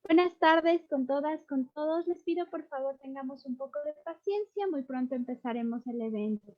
Buenas tardes con todas, con todos. Les pido por favor tengamos un poco de paciencia. Muy pronto empezaremos el evento.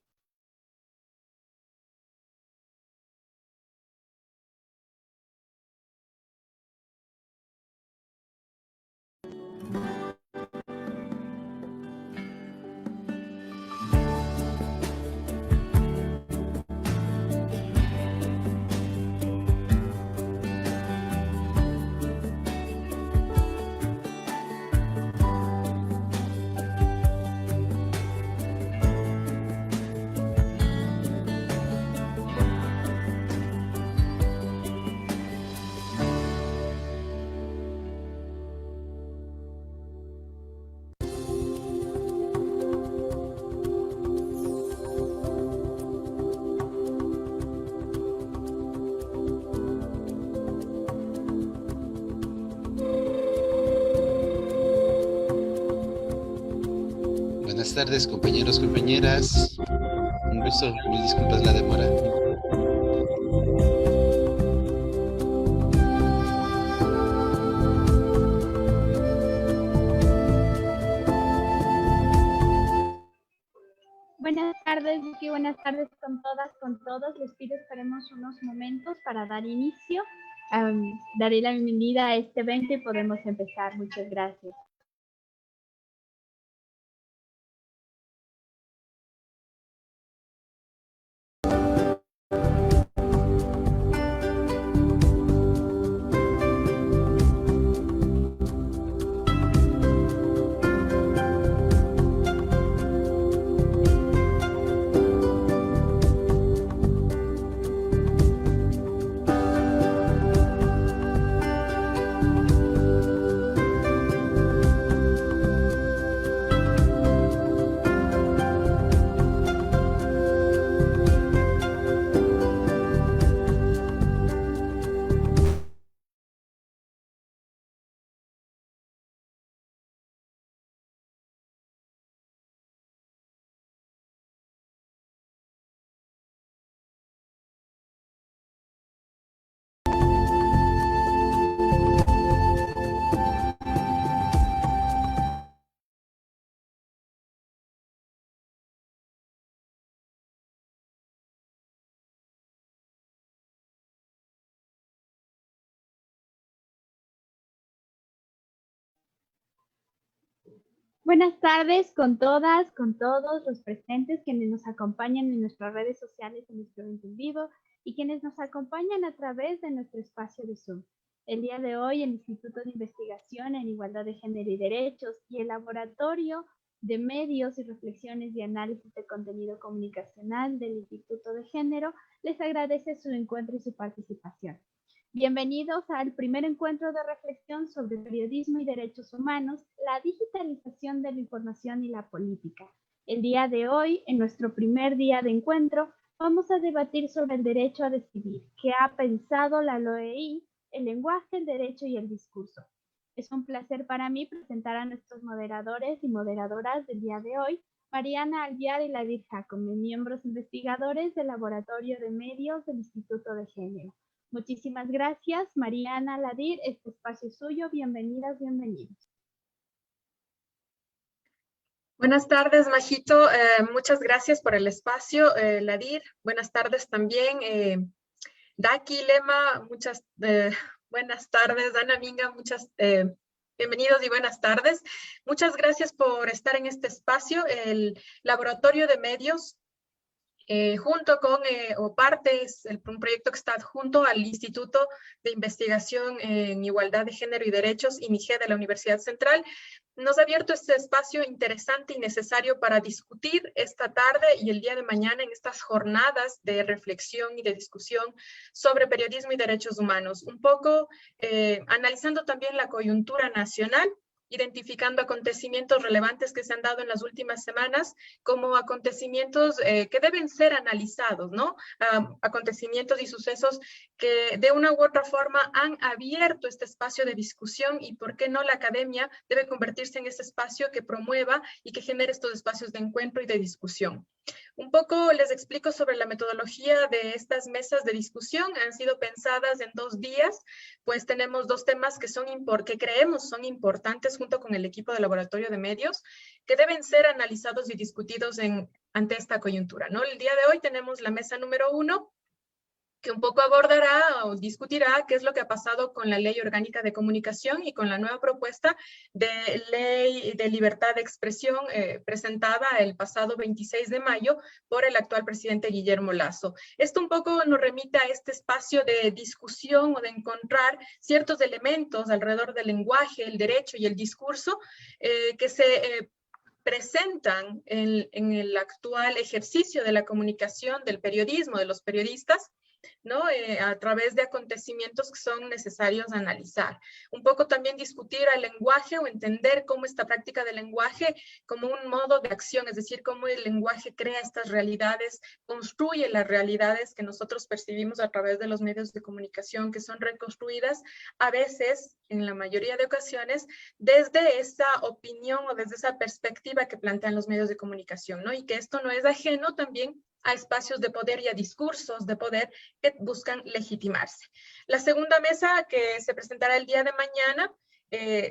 Buenas tardes, compañeros, compañeras. Un gusto, mil disculpas la demora. Buenas tardes, Vicky. Buenas tardes con todas, con todos. Les pido esperemos unos momentos para dar inicio. Daré la bienvenida a este evento y podemos empezar. Muchas gracias. Buenas tardes con todas, con todos los presentes, quienes nos acompañan en nuestras redes sociales en nuestro evento en vivo y quienes nos acompañan a través de nuestro espacio de Zoom. El día de hoy, el Instituto de Investigación en Igualdad de Género y Derechos y el Laboratorio de Medios y Reflexiones y Análisis de Contenido Comunicacional del Instituto de Género les agradece su encuentro y su participación. Bienvenidos al primer encuentro de reflexión sobre periodismo y derechos humanos, la digitalización de la información y la política. El día de hoy, en nuestro primer día de encuentro, vamos a debatir sobre el derecho a decidir, qué ha pensado la LOEI, el lenguaje, el derecho y el discurso. Es un placer para mí presentar a nuestros moderadores y moderadoras del día de hoy, Mariana Alviar y Ladir Jacome, miembros investigadores del Laboratorio de Medios del Instituto de Género. Muchísimas gracias, Mariana, Ladir, este espacio es suyo. Bienvenidas, bienvenidos. Buenas tardes, Majito. Muchas gracias por el espacio, Ladir. Buenas tardes también. Daki, Lema, muchas buenas tardes. Ana Minga, bienvenidos y buenas tardes. Muchas gracias por estar en este espacio. El Laboratorio de Medios, junto con, un proyecto que está adjunto al Instituto de Investigación en Igualdad de Género y Derechos, INIGE, de la Universidad Central, nos ha abierto este espacio interesante y necesario para discutir esta tarde y el día de mañana en estas jornadas de reflexión y de discusión sobre periodismo y derechos humanos, un poco analizando también la coyuntura nacional, identificando acontecimientos relevantes que se han dado en las últimas semanas como acontecimientos que deben ser analizados, ¿no? Acontecimientos y sucesos que de una u otra forma han abierto este espacio de discusión y por qué no la academia debe convertirse en ese espacio que promueva y que genere estos espacios de encuentro y de discusión. Un poco les explico sobre la metodología de estas mesas de discusión. Han sido pensadas en 2 días, pues tenemos 2 temas que creemos son importantes junto con el equipo de laboratorio de medios, que deben ser analizados y discutidos ante esta coyuntura, ¿no? El día de hoy tenemos la mesa número 1, que un poco abordará o discutirá qué es lo que ha pasado con la Ley Orgánica de Comunicación y con la nueva propuesta de Ley de Libertad de Expresión presentada el pasado 26 de mayo por el actual presidente Guillermo Lasso. Esto un poco nos remite a este espacio de discusión o de encontrar ciertos elementos alrededor del lenguaje, el derecho y el discurso que se presentan en el actual ejercicio de la comunicación, del periodismo, de los periodistas, ¿no? A través de acontecimientos que son necesarios analizar. Un poco también discutir el lenguaje o entender cómo esta práctica del lenguaje como un modo de acción, es decir, cómo el lenguaje crea estas realidades, construye las realidades que nosotros percibimos a través de los medios de comunicación, que son reconstruidas a veces, en la mayoría de ocasiones, desde esa opinión o desde esa perspectiva que plantean los medios de comunicación, ¿no? Y que esto no es ajeno también a espacios de poder y a discursos de poder que buscan legitimarse. La segunda mesa que se presentará el día de mañana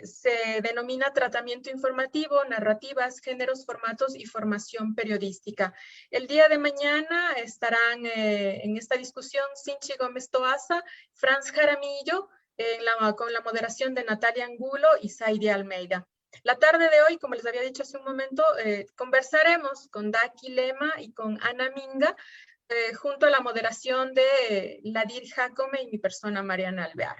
se denomina tratamiento informativo, narrativas, géneros, formatos y formación periodística. El día de mañana estarán en esta discusión Sinchi Gómez Toaza, Franz Jaramillo, con la moderación de Natalia Angulo y Saidi Almeida. La tarde de hoy, como les había dicho hace un momento, conversaremos con Daki Lema y con Ana Minga, junto a la moderación de Ladir Jacome y mi persona Mariana Alvear.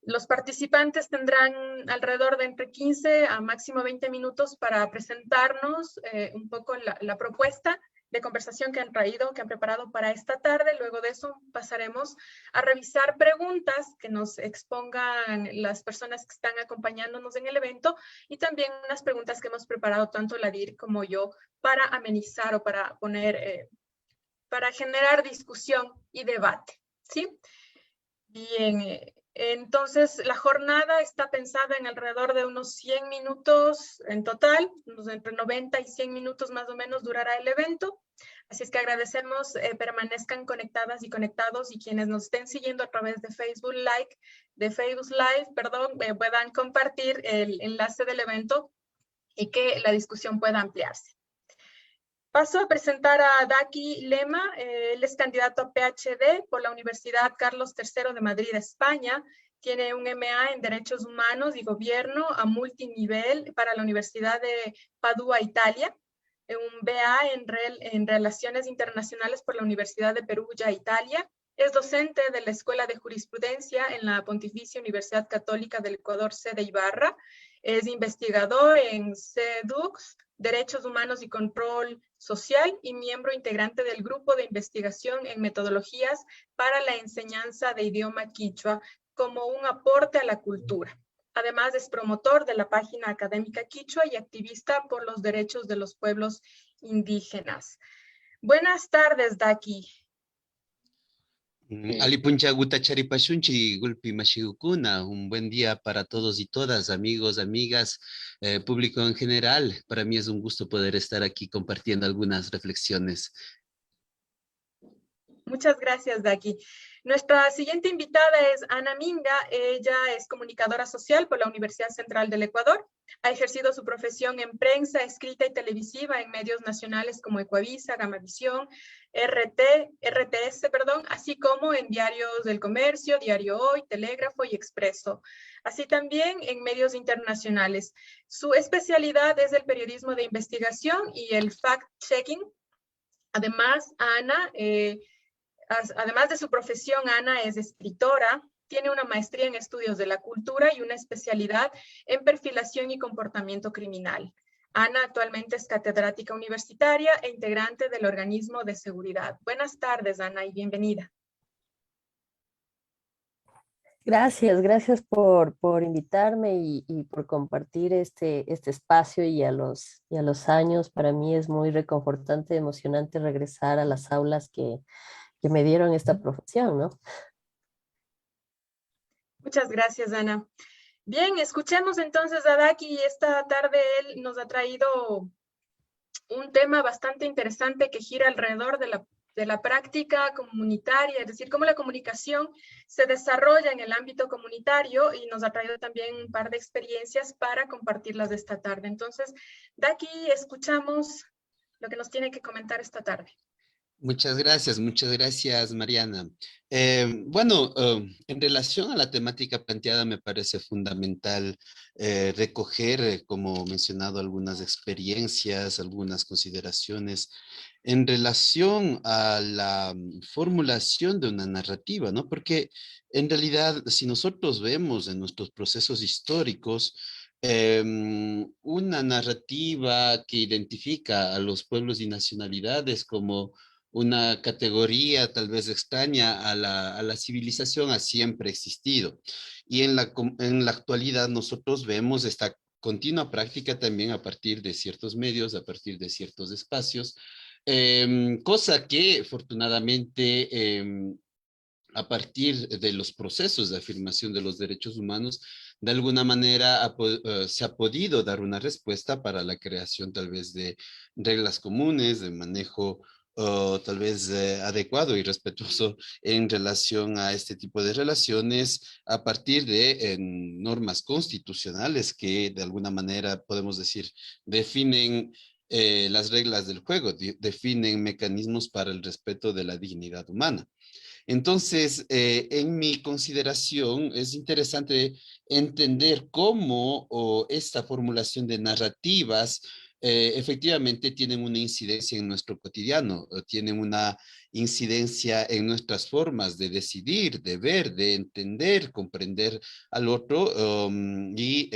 Los participantes tendrán alrededor de entre 15 a máximo 20 minutos para presentarnos un poco la propuesta de conversación que han traído, que han preparado para esta tarde. Luego de eso pasaremos a revisar preguntas que nos expongan las personas que están acompañándonos en el evento y también unas preguntas que hemos preparado tanto Ladir como yo para amenizar o para poner, para generar discusión y debate, ¿sí? Bien, entonces la jornada está pensada en alrededor de unos 100 minutos en total, entre 90 y 100 minutos más o menos durará el evento. Así es que agradecemos permanezcan conectadas y conectados y quienes nos estén siguiendo a través de Facebook Live, puedan compartir el enlace del evento y que la discusión pueda ampliarse. Paso a presentar a Daki Lema. Él es candidato a PhD por la Universidad Carlos III de Madrid, España. Tiene un MA en Derechos Humanos y Gobierno a multinivel para la Universidad de Padua, Italia. Un BA en Relaciones Internacionales por la Universidad de Perugia, Italia. Es docente de la Escuela de Jurisprudencia en la Pontificia Universidad Católica del Ecuador, sede Ibarra. Es investigador en CEDUX, Derechos Humanos y Control Social y miembro integrante del Grupo de Investigación en Metodologías para la Enseñanza de Idioma Quichua como un aporte a la cultura. Además, es promotor de la página académica Quichua y activista por los derechos de los pueblos indígenas. Buenas tardes, Daki. Ali Punchaguta Charipashunchi, Gulpi Mashigukuna, un buen día para todos y todas, amigos, amigas, público en general. Para mí es un gusto poder estar aquí compartiendo algunas reflexiones. Muchas gracias, Daki. Nuestra siguiente invitada es Ana Minga. Ella es comunicadora social por la Universidad Central del Ecuador. Ha ejercido su profesión en prensa, escrita y televisiva en medios nacionales como Ecuavisa, Gamavisión, RTS, así como en diarios del Comercio, Diario Hoy, Telégrafo y Expreso. Así también en medios internacionales. Su especialidad es el periodismo de investigación y el fact-checking. Además, Ana... Además de su profesión, Ana es escritora, tiene una maestría en estudios de la cultura y una especialidad en perfilación y comportamiento criminal. Ana actualmente es catedrática universitaria e integrante del organismo de seguridad. Buenas tardes, Ana, y bienvenida. Gracias por invitarme y por compartir este espacio y a los años. Para mí es muy reconfortante, emocionante regresar a las aulas que que me dieron esta profesión, ¿no? Muchas gracias, Ana. Bien, escuchemos entonces a Daki. Esta tarde él nos ha traído un tema bastante interesante que gira alrededor de la práctica comunitaria, es decir, cómo la comunicación se desarrolla en el ámbito comunitario, y nos ha traído también un par de experiencias para compartirlas de esta tarde. Entonces, Daki, escuchamos lo que nos tiene que comentar esta tarde. Muchas gracias, Mariana. En relación a la temática planteada, me parece fundamental recoger, como mencionado, algunas experiencias, algunas consideraciones en relación a la formulación de una narrativa, ¿no? Porque en realidad, si nosotros vemos en nuestros procesos históricos, una narrativa que identifica a los pueblos y nacionalidades como una categoría tal vez extraña a la civilización ha siempre existido. Y en la actualidad nosotros vemos esta continua práctica también a partir de ciertos medios, a partir de ciertos espacios, cosa que afortunadamente a partir de los procesos de afirmación de los derechos humanos, de alguna manera se ha podido dar una respuesta para la creación tal vez de reglas comunes, de manejo tal vez adecuado y respetuoso en relación a este tipo de relaciones a partir de normas constitucionales que de alguna manera podemos decir definen las reglas del juego, definen mecanismos para el respeto de la dignidad humana. Entonces, en mi consideración, es interesante entender cómo esta formulación de narrativas efectivamente tienen una incidencia en nuestro cotidiano, tienen una incidencia en nuestras formas de decidir, de ver, de entender, comprender al otro, y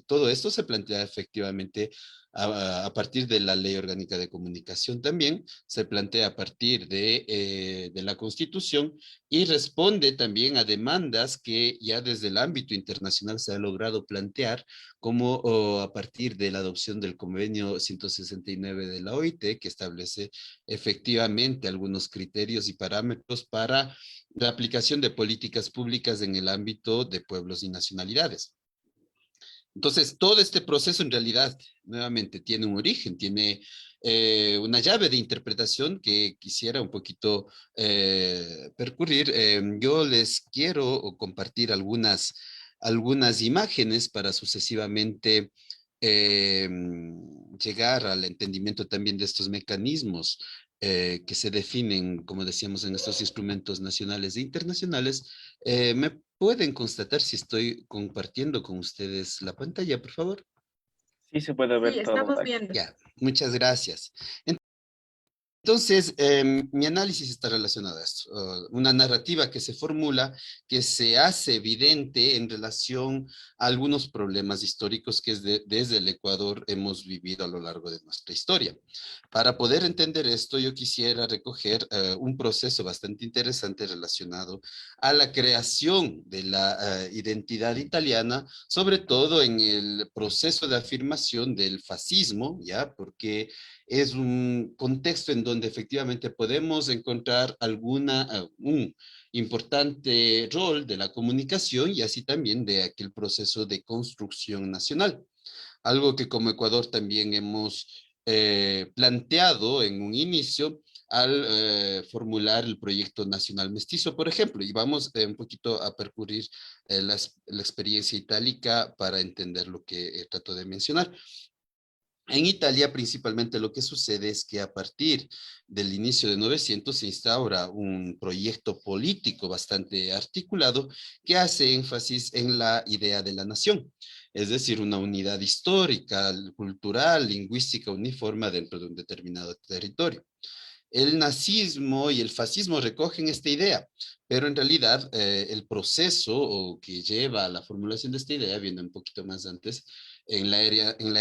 todo esto se plantea efectivamente a partir de la Ley Orgánica de Comunicación también, se plantea a partir de la Constitución y responde también a demandas que ya desde el ámbito internacional se ha logrado plantear, como a partir de la adopción del convenio 169 de la OIT, que establece efectivamente algunos criterios y parámetros para la aplicación de políticas públicas en el ámbito de pueblos y nacionalidades. Entonces, todo este proceso en realidad, nuevamente, tiene un origen, tiene una llave de interpretación que quisiera un poquito percurrir. Yo les quiero compartir algunas imágenes para sucesivamente eh, llegar al entendimiento también de estos mecanismos que se definen, como decíamos, en estos instrumentos nacionales e internacionales. ¿Me pueden constatar si estoy compartiendo con ustedes la pantalla, por favor? Sí, se puede ver Sí, todo estamos aquí. viendo. Ya, muchas gracias. Entonces, mi análisis está relacionado a esto. Una narrativa que se formula, que se hace evidente en relación a algunos problemas históricos que desde el Ecuador hemos vivido a lo largo de nuestra historia. Para poder entender esto, yo quisiera recoger un proceso bastante interesante relacionado a la creación de la identidad italiana, sobre todo en el proceso de afirmación del fascismo, ¿ya? Porque es un contexto en donde efectivamente podemos encontrar un importante rol de la comunicación y así también de aquel proceso de construcción nacional. Algo que como Ecuador también hemos planteado en un inicio al formular el proyecto nacional mestizo, por ejemplo, y vamos un poquito a percurrir la experiencia itálica para entender lo que trato de mencionar. En Italia, principalmente lo que sucede es que a partir del inicio de 900 se instaura un proyecto político bastante articulado que hace énfasis en la idea de la nación, es decir, una unidad histórica, cultural, lingüística uniforme dentro de un determinado territorio. El nazismo y el fascismo recogen esta idea, pero en realidad el proceso que lleva a la formulación de esta idea viene un poquito más antes, en la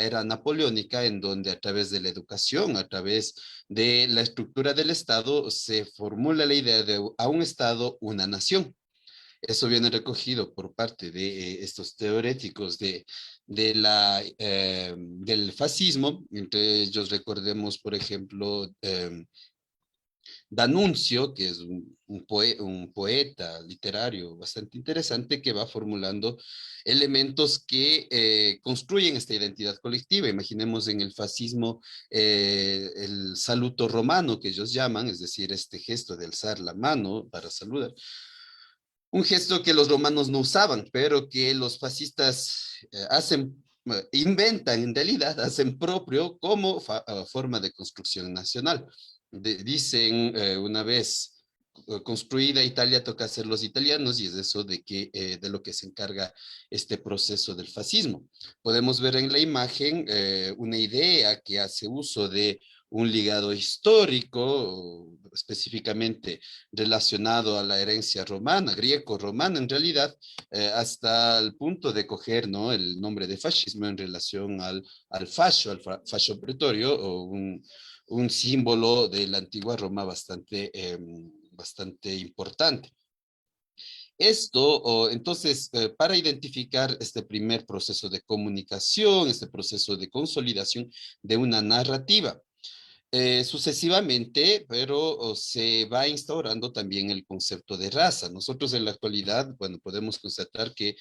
era napoleónica, en donde a través de la educación, a través de la estructura del Estado, se formula la idea de a un Estado, una nación. Eso viene recogido por parte de estos teoréticos del fascismo. Entre ellos recordemos, por ejemplo, D'Annunzio, que es un poeta literario bastante interesante que va formulando elementos que construyen esta identidad colectiva. Imaginemos en el fascismo el saluto romano que ellos llaman, es decir, este gesto de alzar la mano para saludar. Un gesto que los romanos no usaban, pero que los fascistas inventan en realidad, hacen propio como forma de construcción nacional. Dicen una vez construida Italia toca hacer los italianos y es eso de lo que se encarga este proceso del fascismo. Podemos ver en la imagen una idea que hace uso de un ligado histórico, específicamente relacionado a la herencia romana, greco-romana en realidad, hasta el punto de coger, ¿no?, el nombre de fascismo en relación al fascio pretorio, o un símbolo de la antigua Roma bastante importante. Esto, entonces, para identificar este primer proceso de comunicación, este proceso de consolidación de una narrativa. Sucesivamente, pero se va instaurando también el concepto de raza. Nosotros en la actualidad, bueno, podemos constatar que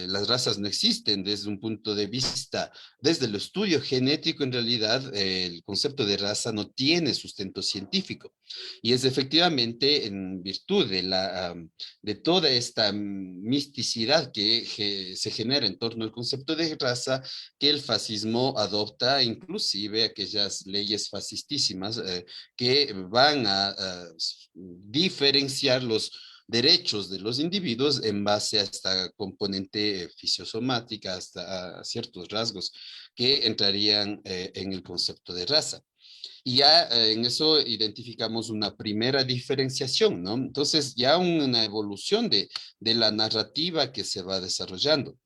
las razas no existen desde un punto de vista, desde el estudio genético, en realidad, el concepto de raza no tiene sustento científico. Y es efectivamente en virtud de toda esta misticidad que se genera en torno al concepto de raza que el fascismo adopta inclusive aquellas leyes fascistísimas que van a diferenciar los derechos de los individuos en base a esta componente fisiosomática, hasta a ciertos rasgos que entrarían en el concepto de raza. Y ya en eso identificamos una primera diferenciación, ¿no? Entonces ya una evolución de la narrativa que se va desarrollando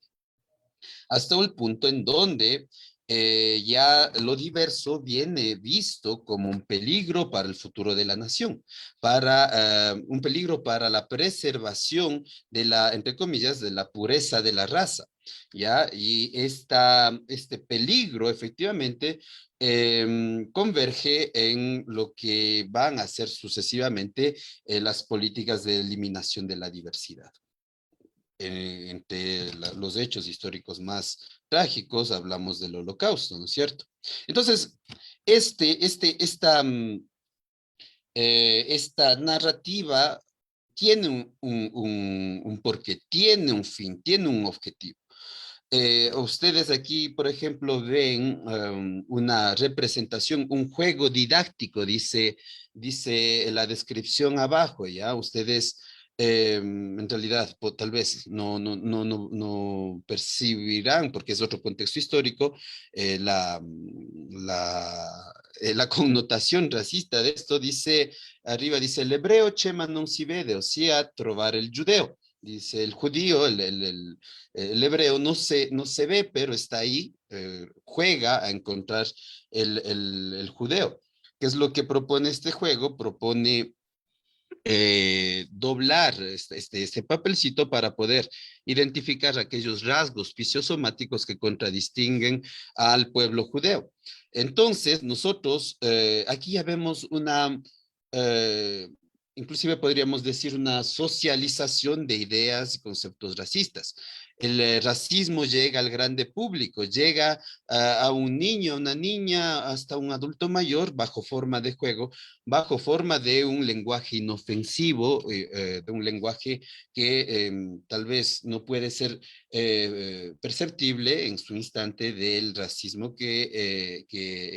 hasta el punto en donde ya lo diverso viene visto como un peligro para el futuro de la nación, un peligro para la preservación de la, entre comillas, de la pureza de la raza, ¿ya? Y este peligro efectivamente converge en lo que van a ser sucesivamente las políticas de eliminación de la diversidad. Entre los hechos históricos más trágicos, hablamos del Holocausto, ¿no es cierto? Entonces, esta narrativa tiene un porqué, tiene un fin, tiene un objetivo. Ustedes aquí, por ejemplo, ven una representación, un juego didáctico, dice la descripción abajo, ¿ya? Ustedes en realidad tal vez no percibirán, porque es otro contexto histórico, la connotación racista de esto. Dice, arriba dice, el hebreo chema non si vede, o sea, trovar el judeo. Dice, el judío, el hebreo no se ve, pero está ahí, juega a encontrar el judeo. ¿Qué es lo que propone este juego? Propone doblar este papelcito para poder identificar aquellos rasgos fisiosomáticos que contradistinguen al pueblo judeo. Entonces, nosotros aquí ya vemos inclusive podríamos decir una socialización de ideas y conceptos racistas. El racismo llega al grande público, llega a un niño, a una niña, hasta un adulto mayor, bajo forma de juego, bajo forma de un lenguaje inofensivo, de un lenguaje que tal vez no puede ser perceptible en su instante del racismo que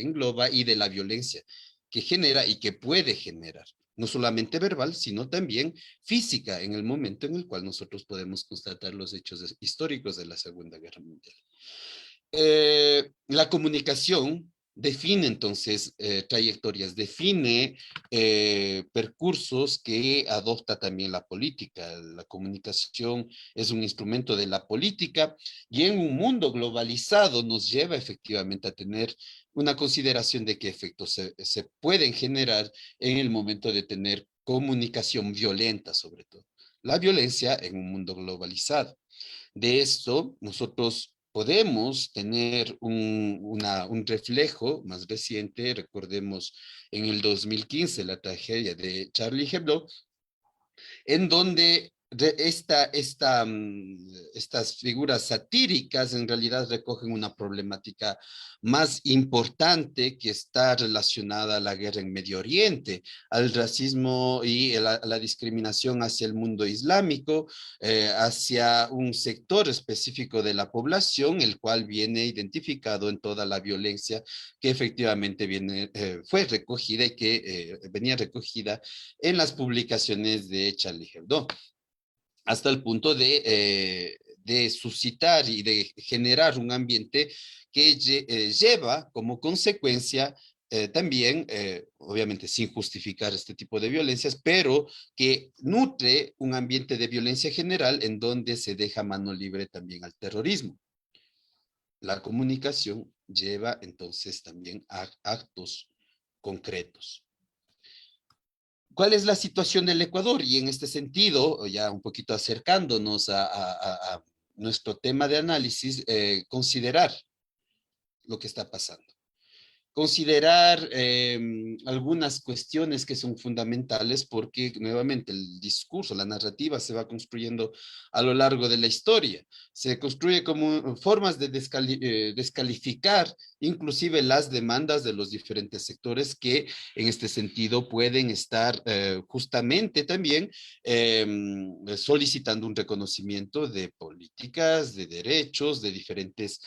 engloba y de la violencia que genera y que puede generar. No solamente verbal, sino también física, en el momento en el cual nosotros podemos constatar los hechos históricos de la Segunda Guerra Mundial. La comunicación define entonces trayectorias, define percursos que adopta también la política. La comunicación es un instrumento de la política y en un mundo globalizado nos lleva efectivamente a tener una consideración de qué efectos se pueden generar en el momento de tener comunicación violenta, sobre todo. La violencia en un mundo globalizado. De esto, nosotros podemos tener un reflejo más reciente. Recordemos en el 2015 la tragedia de Charlie Hebdo, en donde estas figuras satíricas en realidad recogen una problemática más importante que está relacionada a la guerra en Medio Oriente, al racismo y a la discriminación hacia el mundo islámico, hacia un sector específico de la población, el cual viene identificado en toda la violencia que efectivamente fue recogida y que venía recogida en las publicaciones de Charlie Hebdo, hasta el punto de suscitar y de generar un ambiente que lleva como consecuencia también, obviamente sin justificar este tipo de violencias, pero que nutre un ambiente de violencia general en donde se deja mano libre también al terrorismo. La comunicación lleva entonces también a actos concretos. ¿Cuál es la situación del Ecuador? Y en este sentido, ya un poquito acercándonos a nuestro tema de análisis, considerar lo que está pasando. Considerar algunas cuestiones que son fundamentales porque nuevamente el discurso, la narrativa se va construyendo a lo largo de la historia. Se construye como formas de descalificar inclusive las demandas de los diferentes sectores que en este sentido pueden estar justamente también solicitando un reconocimiento de políticas, de derechos, de diferentes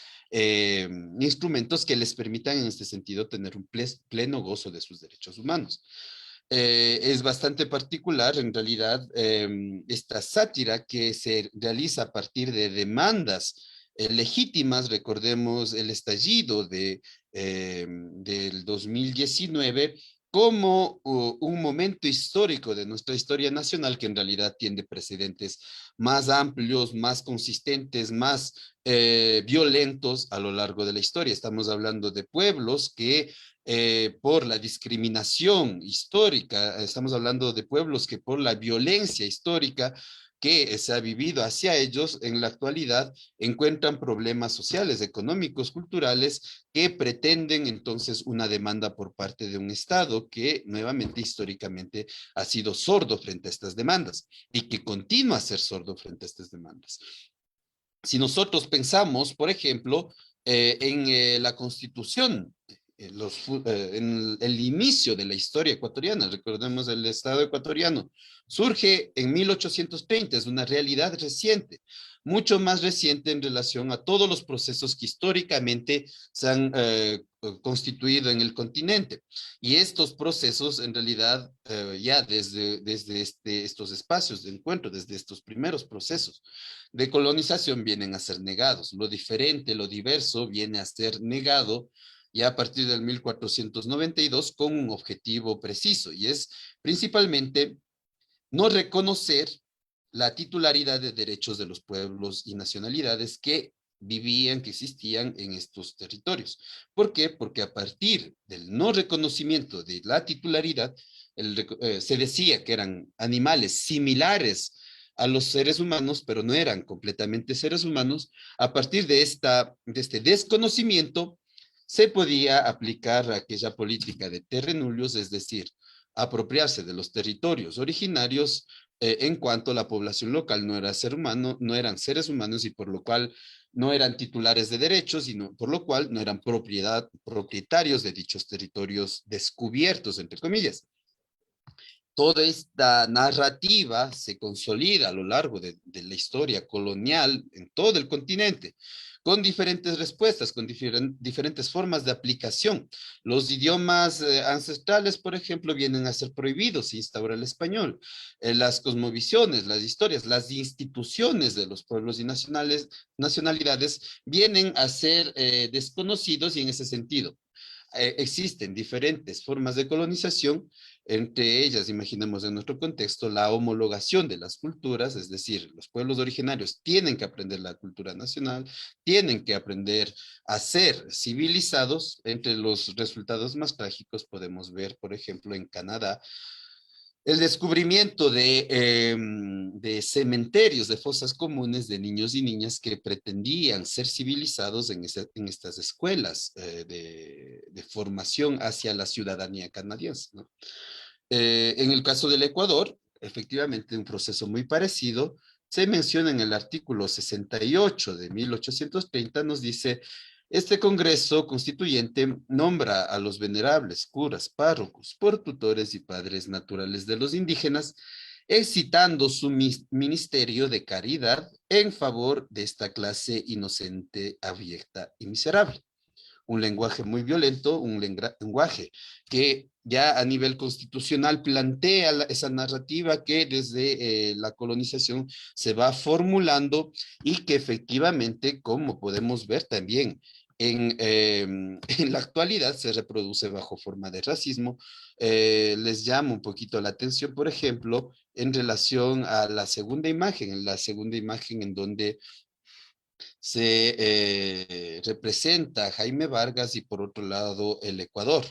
instrumentos que les permitan en este sentido tener un pleno gozo de sus derechos humanos. Es bastante particular en realidad esta sátira que se realiza a partir de demandas legítimas. Recordemos el estallido del 2019 como un momento histórico de nuestra historia nacional que en realidad tiene precedentes más amplios, más consistentes, más violentos a lo largo de la historia. Estamos hablando de pueblos que por la discriminación histórica, estamos hablando de pueblos que por la violencia histórica que se ha vivido hacia ellos en la actualidad encuentran problemas sociales, económicos, culturales que pretenden entonces una demanda por parte de un Estado que nuevamente históricamente ha sido sordo frente a estas demandas y que continúa a ser sordo frente a estas demandas. Si nosotros pensamos, por ejemplo, en la Constitución, en el inicio de la historia ecuatoriana, recordemos el Estado ecuatoriano, surge en 1830, es una realidad reciente, mucho más reciente en relación a todos los procesos que históricamente se han constituido en el continente. Y estos procesos, en realidad, ya desde estos espacios de encuentro, desde estos primeros procesos de colonización, vienen a ser negados. Lo diferente, lo diverso, viene a ser negado ya a partir del 1492 con un objetivo preciso, y es principalmente no reconocer la titularidad de derechos de los pueblos y nacionalidades que vivían, que existían en estos territorios. ¿Por qué? Porque a partir del no reconocimiento de la titularidad, se decía que eran animales similares a los seres humanos, pero no eran completamente seres humanos. A partir de este desconocimiento, se podía aplicar aquella política de terrenulios, es decir, apropiarse de los territorios originarios en cuanto la población local no era ser humano, no eran seres humanos y por lo cual no eran titulares de derechos, y por lo cual no eran propietarios de dichos territorios descubiertos, entre comillas. Toda esta narrativa se consolida a lo largo de la historia colonial en todo el continente, con diferentes respuestas, con diferentes formas de aplicación. Los idiomas ancestrales, por ejemplo, vienen a ser prohibidos, se instaura el español. Las cosmovisiones, las historias, las instituciones de los pueblos y nacionalidades vienen a ser desconocidos, y en ese sentido existen diferentes formas de colonización, entre ellas, imaginemos en nuestro contexto, la homologación de las culturas, es decir, los pueblos originarios tienen que aprender la cultura nacional, tienen que aprender a ser civilizados. Entre los resultados más trágicos podemos ver, por ejemplo, en Canadá, el descubrimiento de cementerios, de fosas comunes de niños y niñas que pretendían ser civilizados en estas escuelas de formación hacia la ciudadanía canadiense, ¿no? En el caso del Ecuador, efectivamente un proceso muy parecido. Se menciona en el artículo 68 de 1830, nos dice: este Congreso Constituyente nombra a los venerables curas, párrocos, por tutores y padres naturales de los indígenas, excitando su ministerio de caridad en favor de esta clase inocente, abyecta y miserable. Un lenguaje muy violento, un lenguaje que ya a nivel constitucional plantea esa narrativa que desde la colonización se va formulando y que efectivamente, como podemos ver también en la actualidad, se reproduce bajo forma de racismo. Les llamo un poquito la atención, por ejemplo, en relación a la segunda imagen, en donde se representa a Jaime Vargas y por otro lado el Ecuador.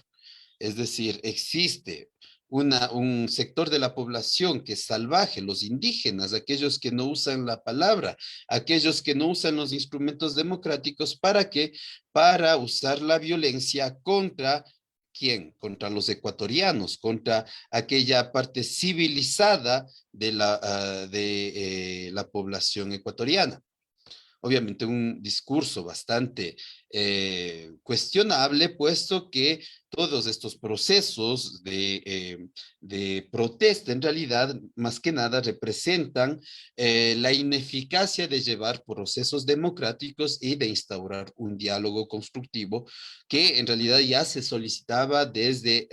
Es decir, existe un sector de la población que es salvaje, los indígenas, aquellos que no usan la palabra, aquellos que no usan los instrumentos democráticos. ¿Para qué? Para usar la violencia contra ¿quién? Contra los ecuatorianos, contra aquella parte civilizada de la población ecuatoriana. Obviamente un discurso bastante cuestionable, puesto que todos estos procesos de protesta en realidad más que nada representan la ineficacia de llevar procesos democráticos y de instaurar un diálogo constructivo que en realidad ya se solicitaba desde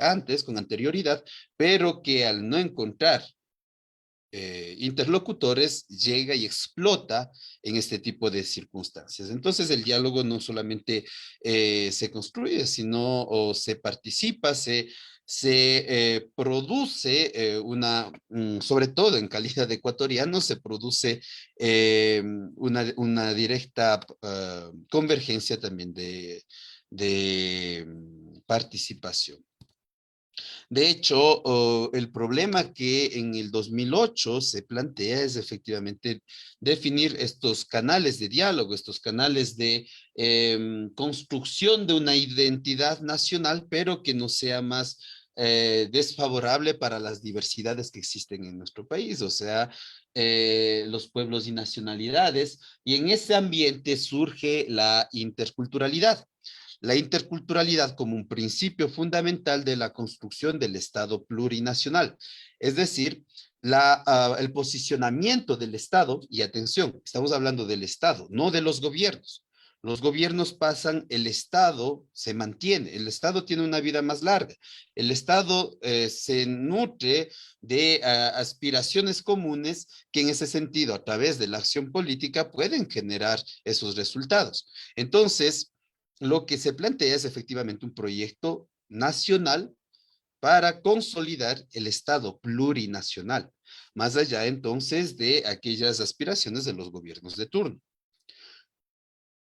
antes, con anterioridad, pero que al no encontrar interlocutores llega y explota en este tipo de circunstancias. Entonces el diálogo no solamente se construye, sino o se participa, se produce sobre todo en calidad de ecuatoriano, se produce una directa convergencia también de participación. De hecho, el problema que en el 2008 se plantea es efectivamente definir estos canales de diálogo, estos canales de construcción de una identidad nacional, pero que no sea más desfavorable para las diversidades que existen en nuestro país, o sea, los pueblos y nacionalidades, y en ese ambiente surge la interculturalidad. La interculturalidad como un principio fundamental de la construcción del Estado plurinacional. Es decir, el posicionamiento del Estado, y atención, estamos hablando del Estado, no de los gobiernos. Los gobiernos pasan, el Estado se mantiene, el Estado tiene una vida más larga. El Estado se nutre de aspiraciones comunes que en ese sentido, a través de la acción política, pueden generar esos resultados. Entonces, lo que se plantea es efectivamente un proyecto nacional para consolidar el Estado plurinacional, más allá entonces de aquellas aspiraciones de los gobiernos de turno.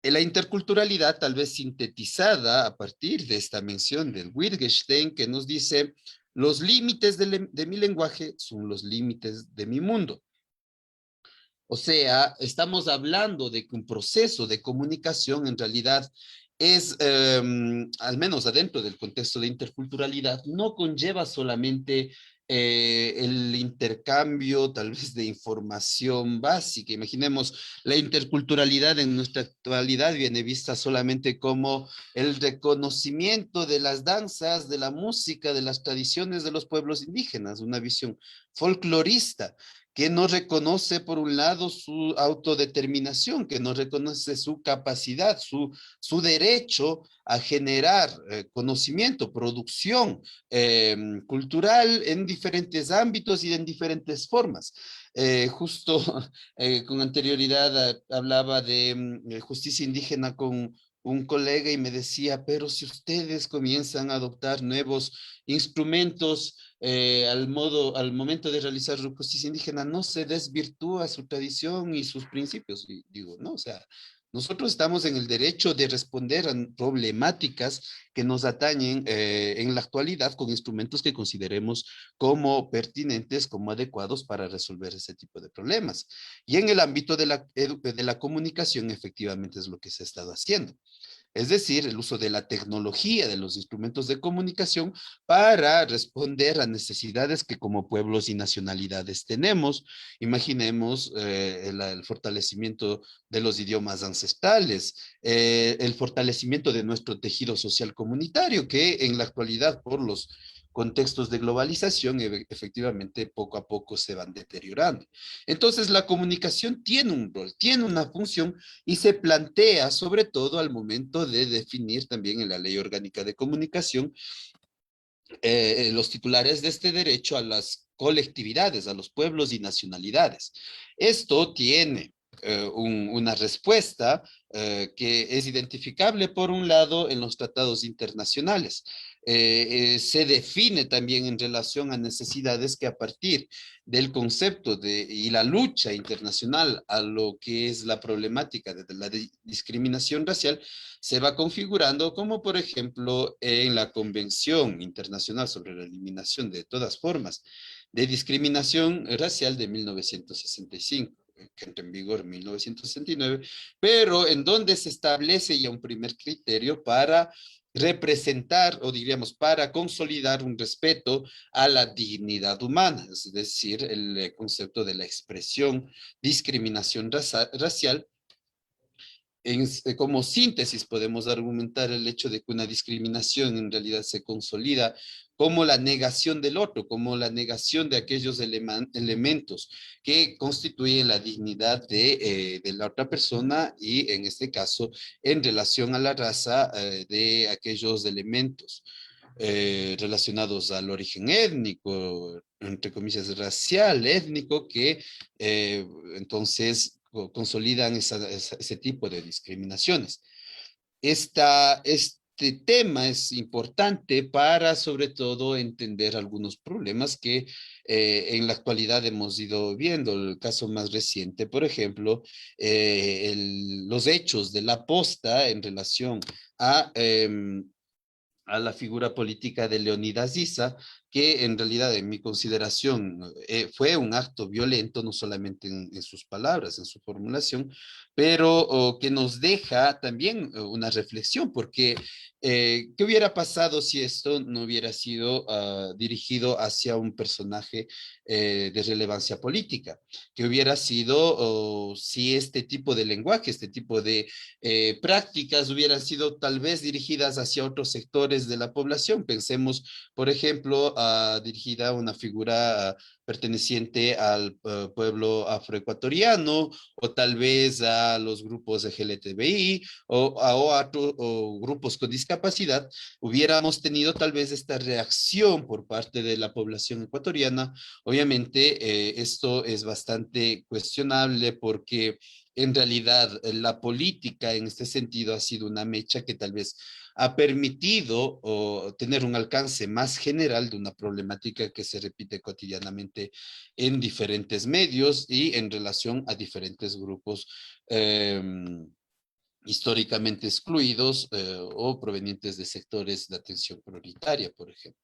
La interculturalidad, tal vez sintetizada a partir de esta mención del Wittgenstein, que nos dice: los límites de mi lenguaje son los límites de mi mundo. O sea, estamos hablando de que un proceso de comunicación en realidad es, al menos adentro del contexto de interculturalidad, no conlleva solamente el intercambio tal vez de información básica. Imaginemos, la interculturalidad en nuestra actualidad viene vista solamente como el reconocimiento de las danzas, de la música, de las tradiciones de los pueblos indígenas, una visión folclorista que no reconoce, por un lado, su autodeterminación, que no reconoce su capacidad, su derecho a generar conocimiento, producción cultural en diferentes ámbitos y en diferentes formas. Justo con anterioridad hablaba de justicia indígena con un colega y me decía: pero si ustedes comienzan a adoptar nuevos instrumentos al momento de realizar justicia indígena, no se desvirtúa su tradición y sus principios. Y digo, no, o sea, nosotros estamos en el derecho de responder a problemáticas que nos atañen en la actualidad con instrumentos que consideremos como pertinentes, como adecuados para resolver ese tipo de problemas. Y en el ámbito de la comunicación, efectivamente es lo que se ha estado haciendo. es decir, el uso de la tecnología, de los instrumentos de comunicación para responder a necesidades que como pueblos y nacionalidades tenemos. Imaginemos el fortalecimiento de los idiomas ancestrales, el fortalecimiento de nuestro tejido social comunitario, que en la actualidad por los contextos de globalización efectivamente poco a poco se van deteriorando. Entonces la comunicación tiene un rol, tiene una función y se plantea sobre todo al momento de definir también en la Ley Orgánica de Comunicación los titulares de este derecho a las colectividades, a los pueblos y nacionalidades. Esto tiene una respuesta que es identificable por un lado en los tratados internacionales. Se define también en relación a necesidades que a partir del concepto y la lucha internacional a lo que es la problemática de la discriminación racial se va configurando, como por ejemplo en la Convención Internacional sobre la Eliminación de todas formas de discriminación racial de 1965, que entra en vigor en 1969, pero en donde se establece ya un primer criterio para representar, o diríamos, para consolidar un respeto a la dignidad humana, es decir, el concepto de la expresión discriminación racial. Como síntesis podemos argumentar el hecho de que una discriminación en realidad se consolida como la negación del otro, como la negación de aquellos elementos que constituyen la dignidad de la otra persona y en este caso en relación a la raza de aquellos elementos relacionados al origen étnico, entre comillas racial, étnico, que entonces consolidan ese tipo de discriminaciones. Este tema es importante para, sobre todo, entender algunos problemas que en la actualidad hemos ido viendo. El caso más reciente, por ejemplo, los hechos de la posta en relación a la figura política de Leonidas Issa, que en realidad en mi consideración fue un acto violento, no solamente en sus palabras, en su formulación, pero que nos deja también una reflexión, porque ¿qué hubiera pasado si esto no hubiera sido dirigido hacia un personaje de relevancia política? ¿Qué hubiera sido si este tipo de lenguaje, este tipo de prácticas hubieran sido tal vez dirigidas hacia otros sectores de la población? Pensemos, por ejemplo, dirigida a una figura perteneciente al pueblo afroecuatoriano o tal vez a los grupos LGTBI o grupos con discapacidad, hubiéramos tenido tal vez esta reacción por parte de la población ecuatoriana. Obviamente, esto es bastante cuestionable porque en realidad la política en este sentido ha sido una mecha que tal vez ha permitido tener un alcance más general de una problemática que se repite cotidianamente en diferentes medios y en relación a diferentes grupos históricamente excluidos o provenientes de sectores de atención prioritaria, por ejemplo,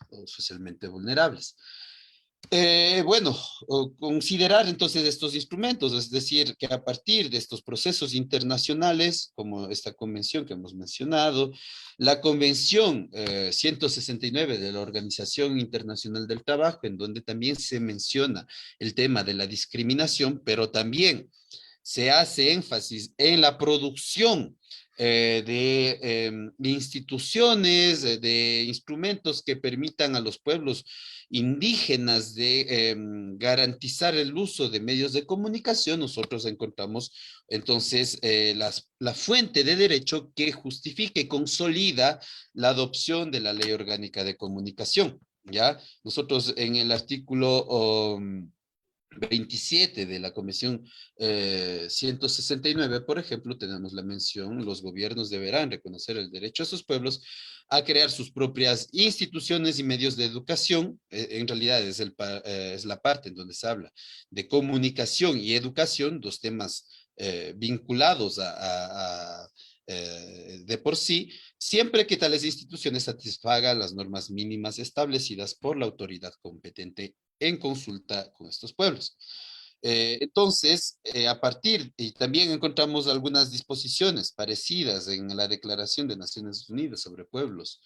o socialmente vulnerables. Bueno, considerar entonces estos instrumentos, es decir, que a partir de estos procesos internacionales, como esta convención que hemos mencionado, la Convención 169 de la Organización Internacional del Trabajo, en donde también se menciona el tema de la discriminación, pero también se hace énfasis en la producción de instituciones, de instrumentos que permitan a los pueblos indígenas de garantizar el uso de medios de comunicación. Nosotros encontramos entonces la fuente de derecho que justifica y consolida la adopción de la Ley Orgánica de Comunicación. ¿Ya? Nosotros en el artículo 27 de la Convención 169, por ejemplo, tenemos la mención: los gobiernos deberán reconocer el derecho a sus pueblos a crear sus propias instituciones y medios de educación. En realidad es la parte en donde se habla de comunicación y educación, dos temas vinculados de por sí, siempre que tales instituciones satisfagan las normas mínimas establecidas por la autoridad competente en consulta con estos pueblos. Entonces, y también encontramos algunas disposiciones parecidas en la Declaración de Naciones Unidas sobre Pueblos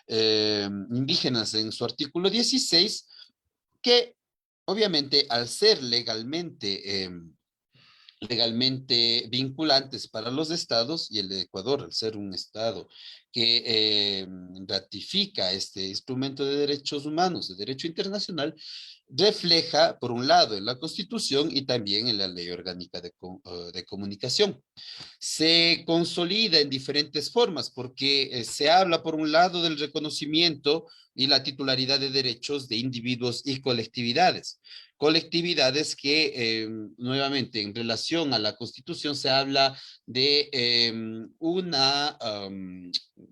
Indígenas en su artículo 16, que obviamente al ser legalmente vinculantes para los estados, y el de Ecuador, al ser un estado que ratifica este instrumento de derechos humanos, de derecho internacional, refleja, por un lado, en la Constitución y también en la Ley Orgánica de Comunicación. Se consolida en diferentes formas, porque se habla, por un lado, del reconocimiento y la titularidad de derechos de individuos y colectividades. Colectividades que, nuevamente, en relación a la Constitución, se habla de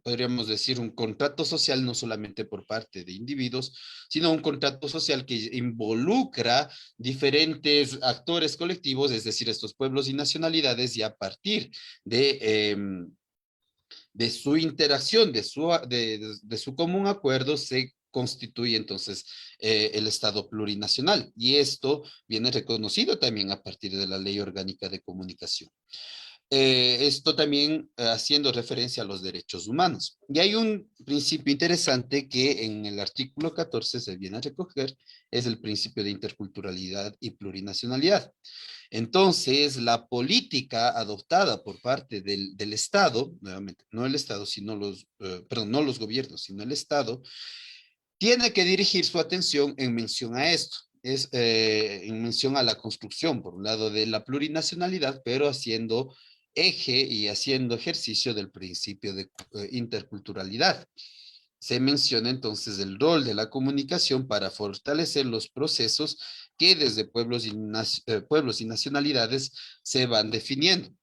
podríamos decir, un contrato social, no solamente por parte de individuos, sino un contrato social que involucra diferentes actores colectivos, es decir, estos pueblos y nacionalidades, y a partir de, de su interacción, de su común acuerdo, se constituye entonces el Estado plurinacional. Y esto viene reconocido también a partir de la Ley Orgánica de Comunicación. Esto también haciendo referencia a los derechos humanos. Y hay un principio interesante que en el artículo 14 se viene a recoger, es el principio de interculturalidad y plurinacionalidad. Entonces, la política adoptada por parte del Estado, nuevamente, no el Estado, sino perdón, no los gobiernos, sino el Estado, tiene que dirigir su atención en mención a esto. Es en mención a la construcción, por un lado, de la plurinacionalidad, pero haciendo eje y haciendo ejercicio del principio de interculturalidad. Se menciona entonces el rol de la comunicación para fortalecer los procesos que desde pueblos y nacionalidades se van definiendo.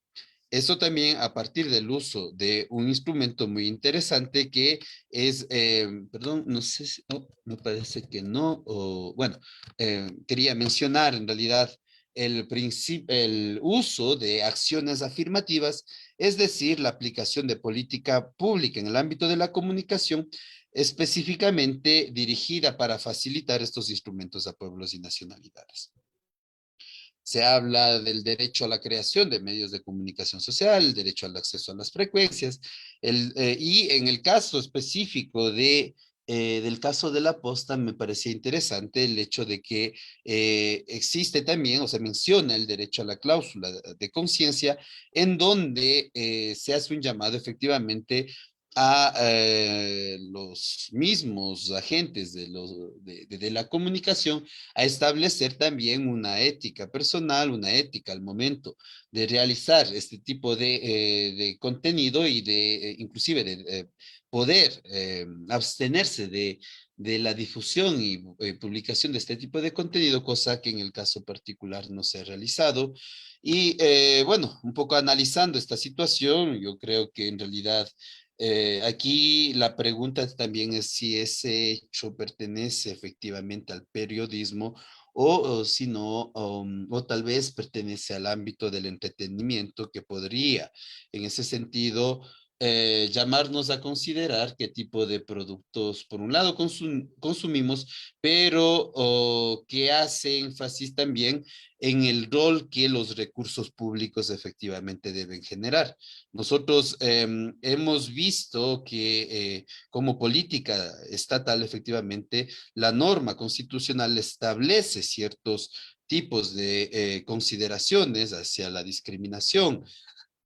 Eso también a partir del uso de un instrumento muy interesante que es, perdón, no sé si, no, me parece que no, o, bueno, quería mencionar en realidad el uso de acciones afirmativas, es decir, la aplicación de política pública en el ámbito de la comunicación, específicamente dirigida para facilitar estos instrumentos a pueblos y nacionalidades. Se habla del derecho a la creación de medios de comunicación social, el derecho al acceso a las frecuencias, y en el caso específico del caso de la posta, me parecía interesante el hecho de que existe también, o se menciona el derecho a la cláusula de conciencia, en donde se hace un llamado efectivamente a los mismos agentes de la comunicación a establecer también una ética personal, una ética al momento de realizar este tipo de contenido y inclusive de poder abstenerse de la difusión y publicación de este tipo de contenido, cosa que en el caso particular no se ha realizado. Y bueno, un poco analizando esta situación, yo creo que en realidad aquí la pregunta también es si ese hecho pertenece efectivamente al periodismo o si no, o tal vez pertenece al ámbito del entretenimiento que podría, en ese sentido, llamarnos a considerar qué tipo de productos, por un lado, consumimos, pero que hace énfasis también en el rol que los recursos públicos efectivamente deben generar. Nosotros hemos visto que como política estatal, efectivamente, la norma constitucional establece ciertos tipos de consideraciones hacia la discriminación,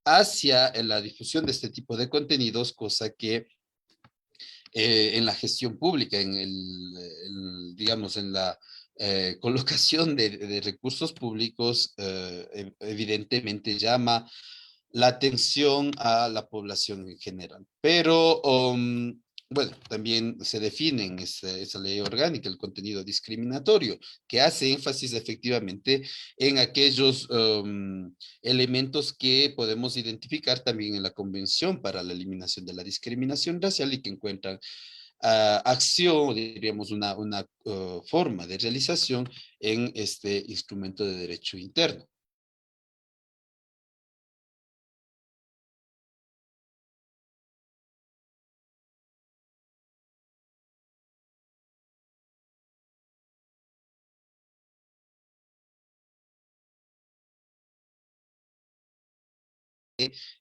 hacia la difusión de este tipo de contenidos, cosa que en la gestión pública, digamos, en la colocación de recursos públicos, evidentemente llama la atención a la población en general. Pero, bueno, también se define en esa ley orgánica el contenido discriminatorio, que hace énfasis efectivamente en aquellos elementos que podemos identificar también en la Convención para la Eliminación de la Discriminación Racial y que encuentran acción, diríamos, una forma de realización en este instrumento de derecho interno.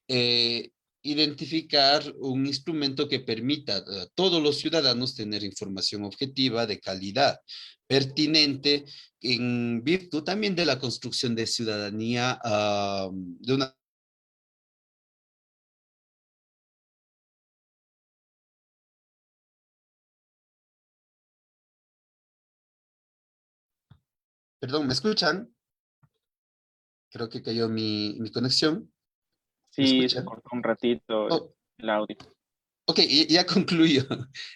eh, identificar un instrumento que permita a todos los ciudadanos tener información objetiva, de calidad, pertinente, en virtud también de la construcción de ciudadanía, de una... Perdón, ¿me escuchan? Creo que cayó mi conexión. ¿Me Sí, se escuchan? cortó un ratito Oh, el audio. ok, ya concluyo.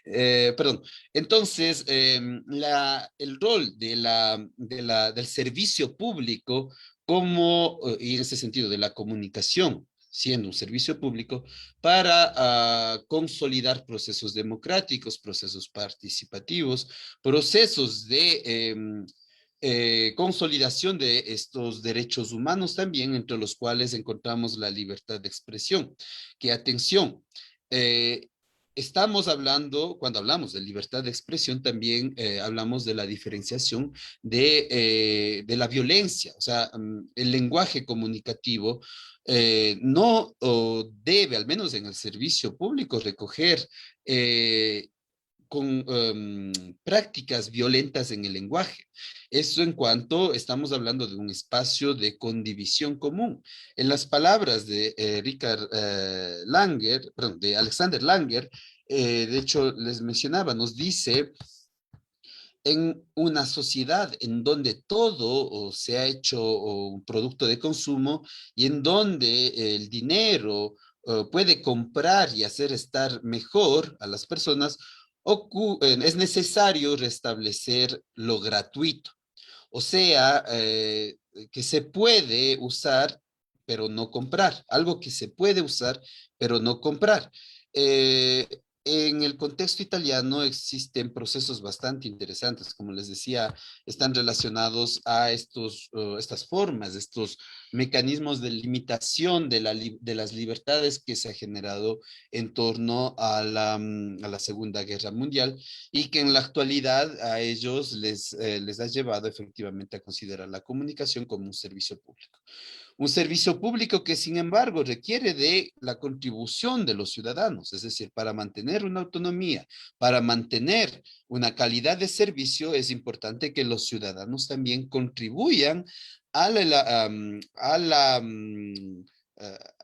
Perdón. Entonces, el rol del servicio público como, y en ese sentido, de la comunicación, siendo un servicio público, para consolidar procesos democráticos, procesos participativos, procesos de consolidación de estos derechos humanos también, entre los cuales encontramos la libertad de expresión. Que atención, eh, estamos hablando, cuando hablamos de libertad de expresión, también hablamos de la diferenciación de la violencia, o sea, el lenguaje comunicativo no debe, al menos en el servicio público, recoger con prácticas violentas en el lenguaje. Eso en cuanto estamos hablando de un espacio de condivisión común. En las palabras de Richard Langer, perdón, de Alexander Langer, de hecho les mencionaba, nos dice, en una sociedad en donde todo se ha hecho un producto de consumo y en donde el dinero puede comprar y hacer estar mejor a las personas, es necesario restablecer lo gratuito. O sea, que se puede usar, pero no comprar. Algo que se puede usar, pero no comprar. Eh, en el contexto italiano existen procesos bastante interesantes, como les decía, están relacionados a estas formas, estos mecanismos de limitación de las libertades que se ha generado en torno a la Segunda Guerra Mundial y que en la actualidad a ellos les ha llevado efectivamente a considerar la comunicación como un servicio público. Un servicio público que, sin embargo, requiere de la contribución de los ciudadanos, es decir, para mantener una autonomía, para mantener una calidad de servicio, es importante que los ciudadanos también contribuyan a la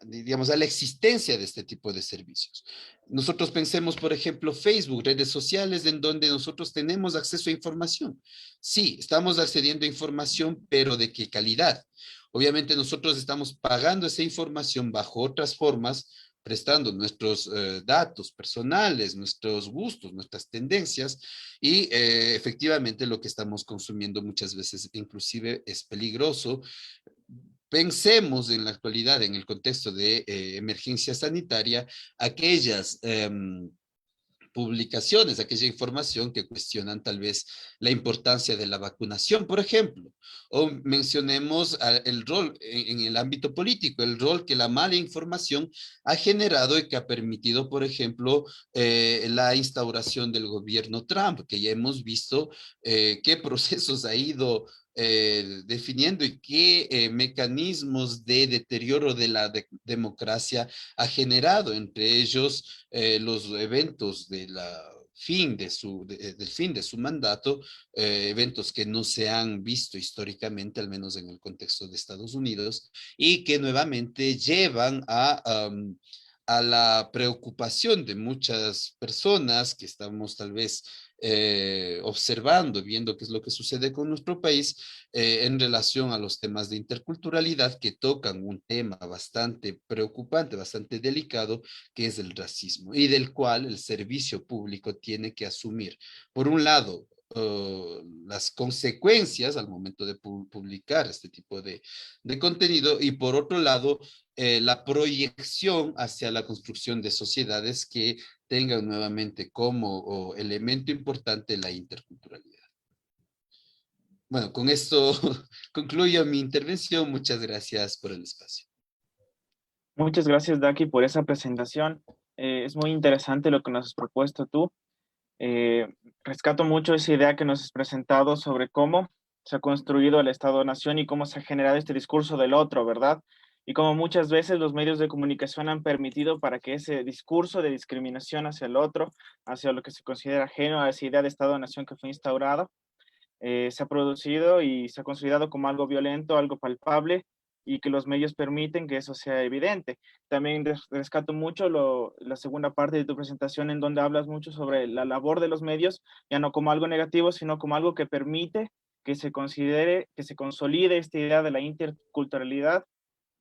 digamos, a la existencia de este tipo de servicios. Nosotros pensemos, por ejemplo, Facebook, redes sociales en donde nosotros tenemos acceso a información. Sí, estamos accediendo a información, pero ¿de qué calidad? Obviamente nosotros estamos pagando esa información bajo otras formas, prestando nuestros datos personales, nuestros gustos, nuestras tendencias y efectivamente lo que estamos consumiendo muchas veces inclusive es peligroso. Pensemos en la actualidad, en el contexto de emergencia sanitaria, aquellas publicaciones, aquella información que cuestionan tal vez la importancia de la vacunación, por ejemplo, o mencionemos el rol en el ámbito político, el rol que la mala información ha generado y que ha permitido, por ejemplo, la instauración del gobierno Trump, que ya hemos visto qué procesos ha ido definiendo y qué mecanismos de deterioro de la democracia ha generado, entre ellos los eventos del fin de su mandato, eventos que no se han visto históricamente, al menos en el contexto de Estados Unidos, y que nuevamente llevan a la preocupación de muchas personas que estamos tal vez observando, viendo qué es lo que sucede con nuestro país en relación a los temas de interculturalidad que tocan un tema bastante preocupante, bastante delicado, que es el racismo y del cual el servicio público tiene que asumir, por un lado, las consecuencias al momento de publicar este tipo de contenido y por otro lado, la proyección hacia la construcción de sociedades que tengan nuevamente como elemento importante la interculturalidad. Bueno, con esto concluyo mi intervención. Muchas gracias por el espacio. Muchas gracias, Daki, por esa presentación. Es muy interesante lo que nos has propuesto tú. Rescato mucho esa idea que nos has presentado sobre cómo se ha construido el Estado-Nación y cómo se ha generado este discurso del otro, ¿verdad? y como muchas veces los medios de comunicación han permitido para que ese discurso de discriminación hacia el otro, hacia lo que se considera ajeno a esa idea de Estado-Nación que fue instaurada, se ha producido y se ha considerado como algo violento, algo palpable, y que los medios permiten que eso sea evidente. También rescato mucho la segunda parte de tu presentación en donde hablas mucho sobre la labor de los medios, ya no como algo negativo, sino como algo que permite que se considere, que se consolide esta idea de la interculturalidad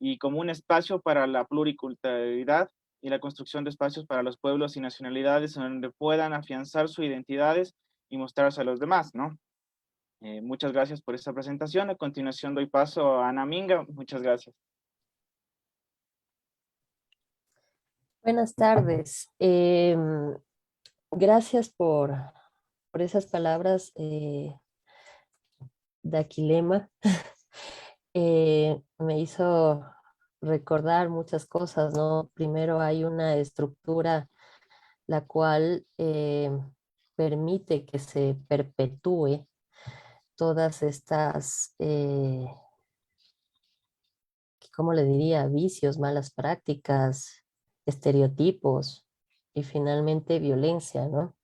y como un espacio para la pluriculturalidad y la construcción de espacios para los pueblos y nacionalidades en donde puedan afianzar sus identidades y mostrarse a los demás, ¿no? Muchas gracias por esta presentación. A continuación doy paso a Ana Minga. Muchas gracias. Buenas tardes. Gracias por esas palabras, Daquilema. Me hizo recordar muchas cosas, ¿no? Primero hay una estructura la cual permite que se perpetúe todas estas, ¿cómo le diría? Vicios, malas prácticas, estereotipos y finalmente violencia, ¿no?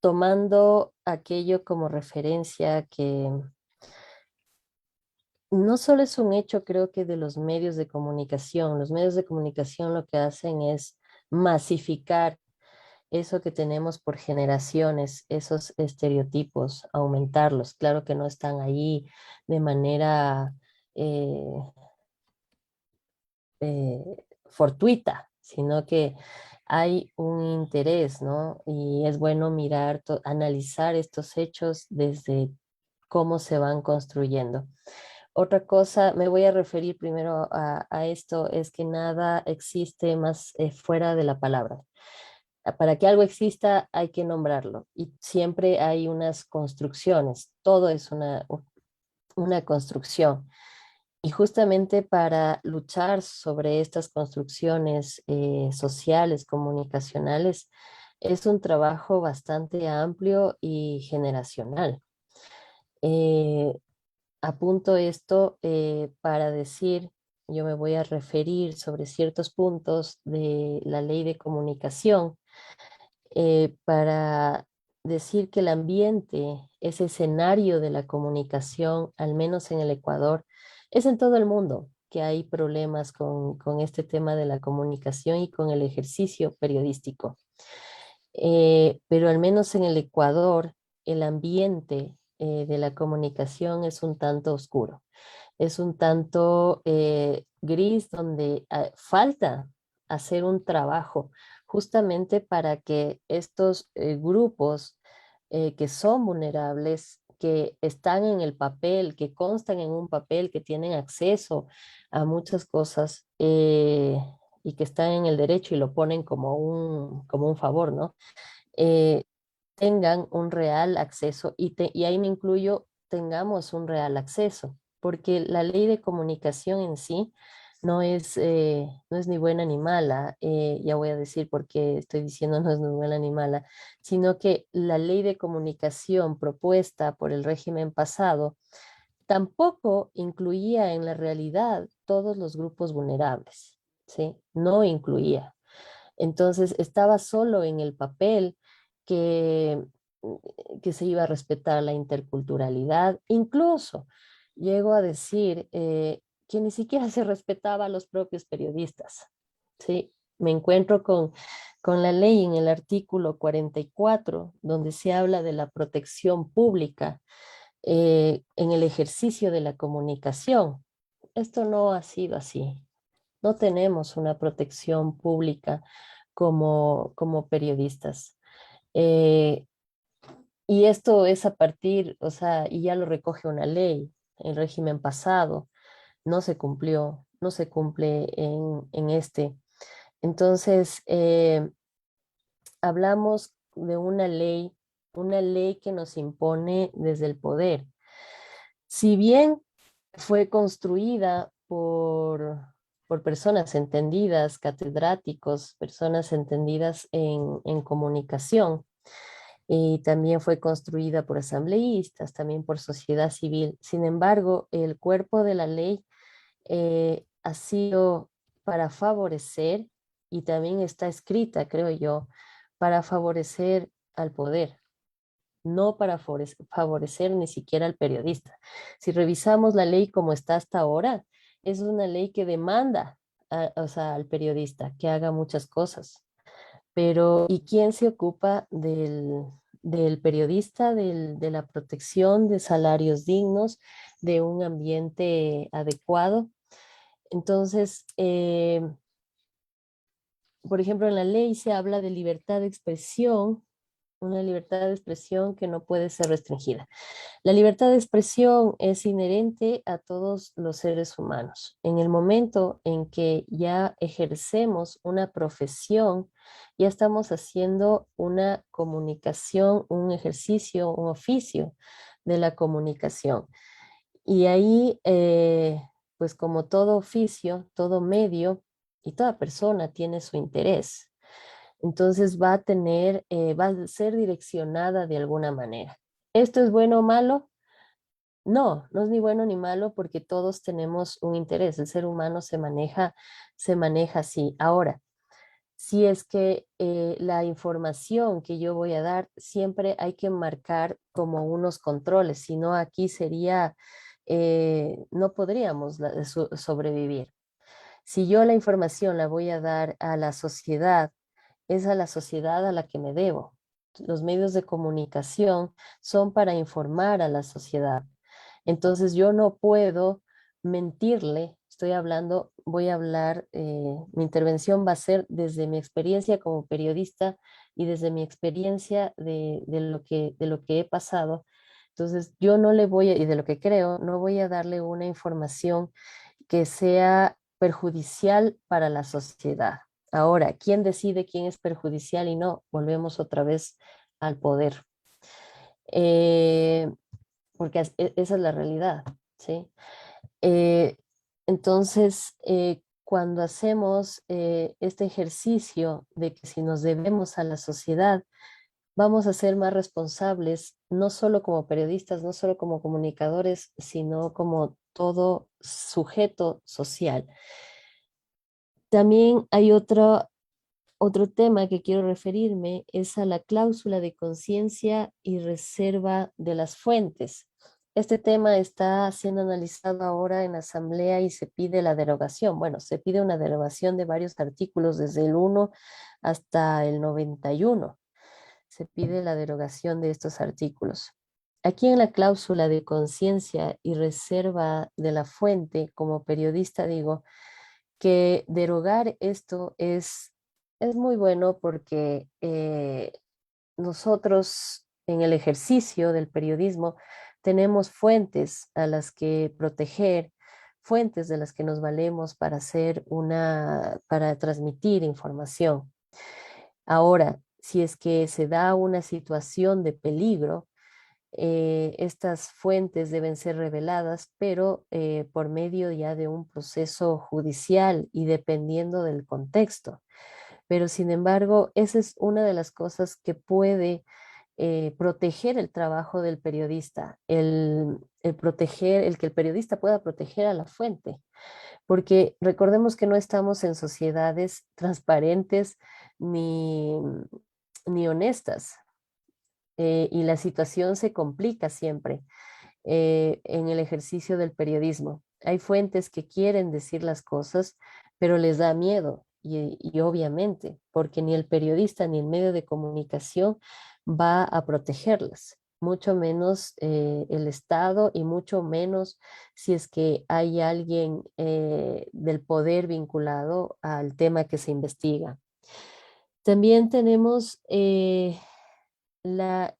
Tomando aquello como referencia que no solo es un hecho, creo que de los medios de comunicación. Los medios de comunicación lo que hacen es masificar eso que tenemos por generaciones, esos estereotipos, aumentarlos. Claro que no están ahí de manera fortuita, sino que hay un interés, ¿no? Y es bueno mirar, analizar estos hechos desde cómo se van construyendo. Otra cosa, me voy a referir primero a esto, es que nada existe más fuera de la palabra. Para que algo exista hay que nombrarlo y siempre hay unas construcciones, todo es una construcción. Y justamente para luchar sobre estas construcciones sociales, comunicacionales, es un trabajo bastante amplio y generacional. Apunto esto para decir, yo me voy a referir sobre ciertos puntos de la ley de comunicación para decir que el ambiente, ese escenario de la comunicación, al menos en el Ecuador, es en todo el mundo que hay problemas con este tema de la comunicación y con el ejercicio periodístico. Pero al menos en el Ecuador, el ambiente de la comunicación es un tanto oscuro, es un tanto gris donde falta hacer un trabajo justamente para que estos grupos que son vulnerables, que están en el papel, que constan en un papel, que tienen acceso a muchas cosas y que están en el derecho y lo ponen como un favor, ¿no? Eh, tengan un real acceso y ahí me incluyo, tengamos un real acceso, porque la ley de comunicación en sí no es ni buena ni mala, ya voy a decir por qué estoy diciendo no es ni buena ni mala, sino que la ley de comunicación propuesta por el régimen pasado tampoco incluía en la realidad todos los grupos vulnerables, ¿sí? No incluía. Entonces estaba solo en el papel que, que se iba a respetar la interculturalidad. Incluso llego a decir que ni siquiera se respetaba a los propios periodistas. ¿Sí? Me encuentro con la ley en el artículo 44, donde se habla de la protección pública en el ejercicio de la comunicación. Esto no ha sido así. No tenemos una protección pública como periodistas. Eh, y esto es a partir, o sea, y ya lo recoge una ley, el régimen pasado, no se cumplió, no se cumple en este. Entonces, hablamos de una ley que nos impone desde el poder. Si bien fue construida por personas entendidas, catedráticos, personas entendidas en comunicación, y también fue construida por asambleístas, también por sociedad civil. Sin embargo, el cuerpo de la ley ha sido para favorecer, y también está escrita, creo yo, para favorecer al poder, no para favorecer ni siquiera al periodista. Si revisamos la ley como está hasta ahora, es una ley que demanda o sea, al periodista que haga muchas cosas. Pero, ¿y quién se ocupa del periodista, de la protección de salarios dignos, de un ambiente adecuado? Entonces, por ejemplo, en la ley se habla de libertad de expresión, una libertad de expresión que no puede ser restringida. La libertad de expresión es inherente a todos los seres humanos. En el momento en que ya ejercemos una profesión, ya estamos haciendo una comunicación, un ejercicio, un oficio de la comunicación. Y ahí, pues como todo oficio, todo medio y toda persona tiene su interés. Entonces va a tener, va a ser direccionada de alguna manera. ¿Esto es bueno o malo? No, no es ni bueno ni malo porque todos tenemos un interés. El ser humano se maneja así. Ahora, si es que la información que yo voy a dar, siempre hay que marcar como unos controles, si no aquí sería, no podríamos sobrevivir. Si yo la información la voy a dar a la sociedad, es a la sociedad a la que me debo. Los medios de comunicación son para informar a la sociedad. Entonces yo no puedo mentirle, estoy hablando, voy a hablar, mi intervención va a ser desde mi experiencia como periodista y desde mi experiencia de lo que he pasado. Entonces yo no le voy a, y de lo que creo, no voy a darle una información que sea perjudicial para la sociedad. Ahora, ¿quién decide quién es perjudicial y no? Volvemos otra vez al poder. Eh, porque esa es la realidad, ¿sí? Eh, entonces, cuando hacemos este ejercicio de que si nos debemos a la sociedad, vamos a ser más responsables, no solo como periodistas, no solo como comunicadores, sino como todo sujeto social. También hay otro tema que quiero referirme, es a la cláusula de conciencia y reserva de las fuentes. Este tema está siendo analizado ahora en asamblea y se pide la derogación. Bueno, se pide una derogación de varios artículos desde el 1 hasta el 91. Se pide la derogación de estos artículos. Aquí en la cláusula de conciencia y reserva de la fuente, como periodista digo que derogar esto es muy bueno porque nosotros en el ejercicio del periodismo tenemos fuentes a las que proteger, fuentes de las que nos valemos para para transmitir información. Ahora, si es que se da una situación de peligro, estas fuentes deben ser reveladas, pero por medio ya de un proceso judicial y dependiendo del contexto. Pero sin embargo, esa es una de las cosas que puede proteger el trabajo del periodista, el que el periodista pueda proteger a la fuente, porque recordemos que no estamos en sociedades transparentes ni honestas, y la situación se complica siempre en el ejercicio del periodismo. Hay fuentes que quieren decir las cosas, pero les da miedo y obviamente, porque ni el periodista ni el medio de comunicación va a protegerlas, mucho menos el Estado y mucho menos si es que hay alguien del poder vinculado al tema que se investiga. También tenemos la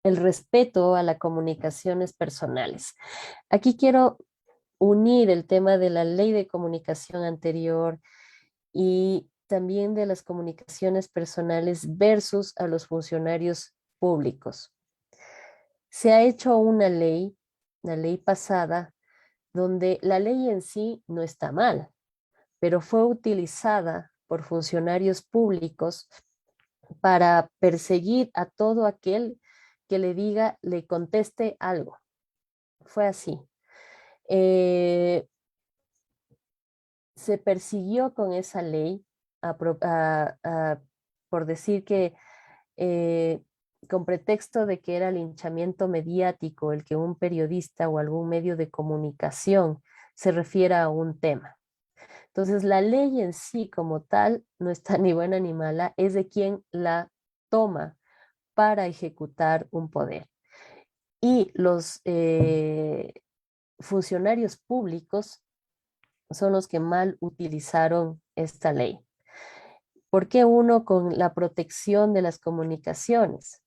el respeto a las comunicaciones personales. Aquí quiero unir el tema de la ley de comunicación anterior y también de las comunicaciones personales versus a los funcionarios públicos. Se ha hecho una ley, la ley pasada, donde la ley en sí no está mal, pero fue utilizada por funcionarios públicos para perseguir a todo aquel que le diga, le conteste algo. Fue así. Se persiguió con esa ley por decir que con pretexto de que era linchamiento mediático el que un periodista o algún medio de comunicación se refiera a un tema. Entonces, la ley en sí como tal no está ni buena ni mala, es de quien la toma para ejecutar un poder. Y los funcionarios públicos son los que mal utilizaron esta ley. ¿Por qué uno con la protección de las comunicaciones?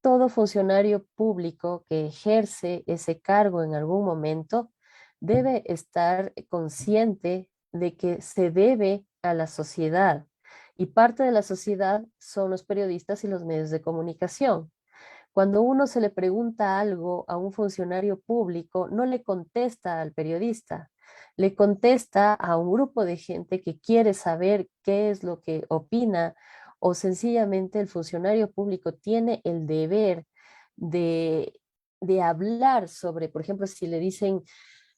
Todo funcionario público que ejerce ese cargo en algún momento debe estar consciente de que se debe a la sociedad y parte de la sociedad son los periodistas y los medios de comunicación. Cuando uno se le pregunta algo a un funcionario público, no le contesta al periodista, le contesta a un grupo de gente que quiere saber qué es lo que opina o sencillamente el funcionario público tiene el deber de, de hablar sobre, por ejemplo, si le dicen,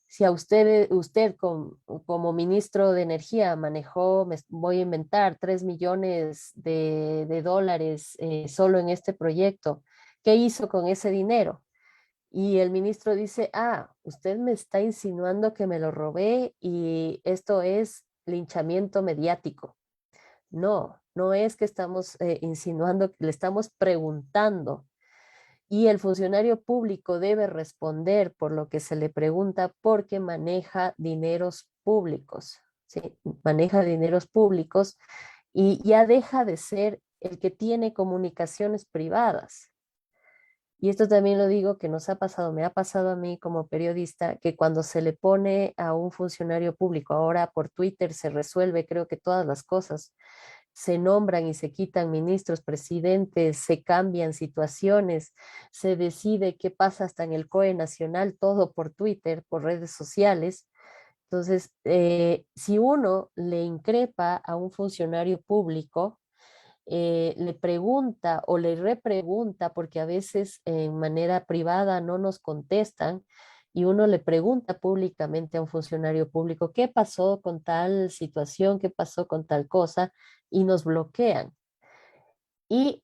si a usted como ministro de Energía manejó, voy a inventar, 3 millones de dólares solo en este proyecto, ¿qué hizo con ese dinero? Y el ministro dice, usted me está insinuando que me lo robé y esto es linchamiento mediático. No, no es que estamos insinuando, le estamos preguntando y el funcionario público debe responder por lo que se le pregunta porque maneja dineros públicos, ¿sí? Maneja dineros públicos y ya deja de ser el que tiene comunicaciones privadas. Y esto también lo digo que nos ha pasado, me ha pasado a mí como periodista, que cuando se le pone a un funcionario público, ahora por Twitter se resuelve, creo que todas las cosas, se nombran y se quitan ministros, presidentes, se cambian situaciones, se decide qué pasa hasta en el COE nacional, todo por Twitter, por redes sociales. Entonces, si uno le increpa a un funcionario público, le pregunta o le repregunta, porque a veces en manera privada no nos contestan, y uno le pregunta públicamente a un funcionario público, ¿qué pasó con tal situación? ¿Qué pasó con tal cosa? Y nos bloquean. Y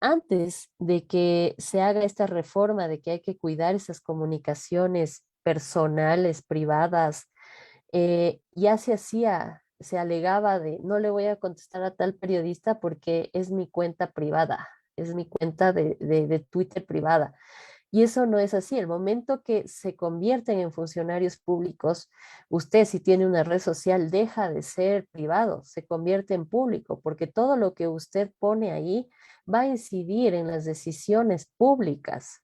antes de que se haga esta reforma de que hay que cuidar esas comunicaciones personales, privadas, ya se hacía, se alegaba de no le voy a contestar a tal periodista porque es mi cuenta privada, es mi cuenta de Twitter privada. Y eso no es así. El momento que se convierten en funcionarios públicos, usted si tiene una red social deja de ser privado, se convierte en público, porque todo lo que usted pone ahí va a incidir en las decisiones públicas,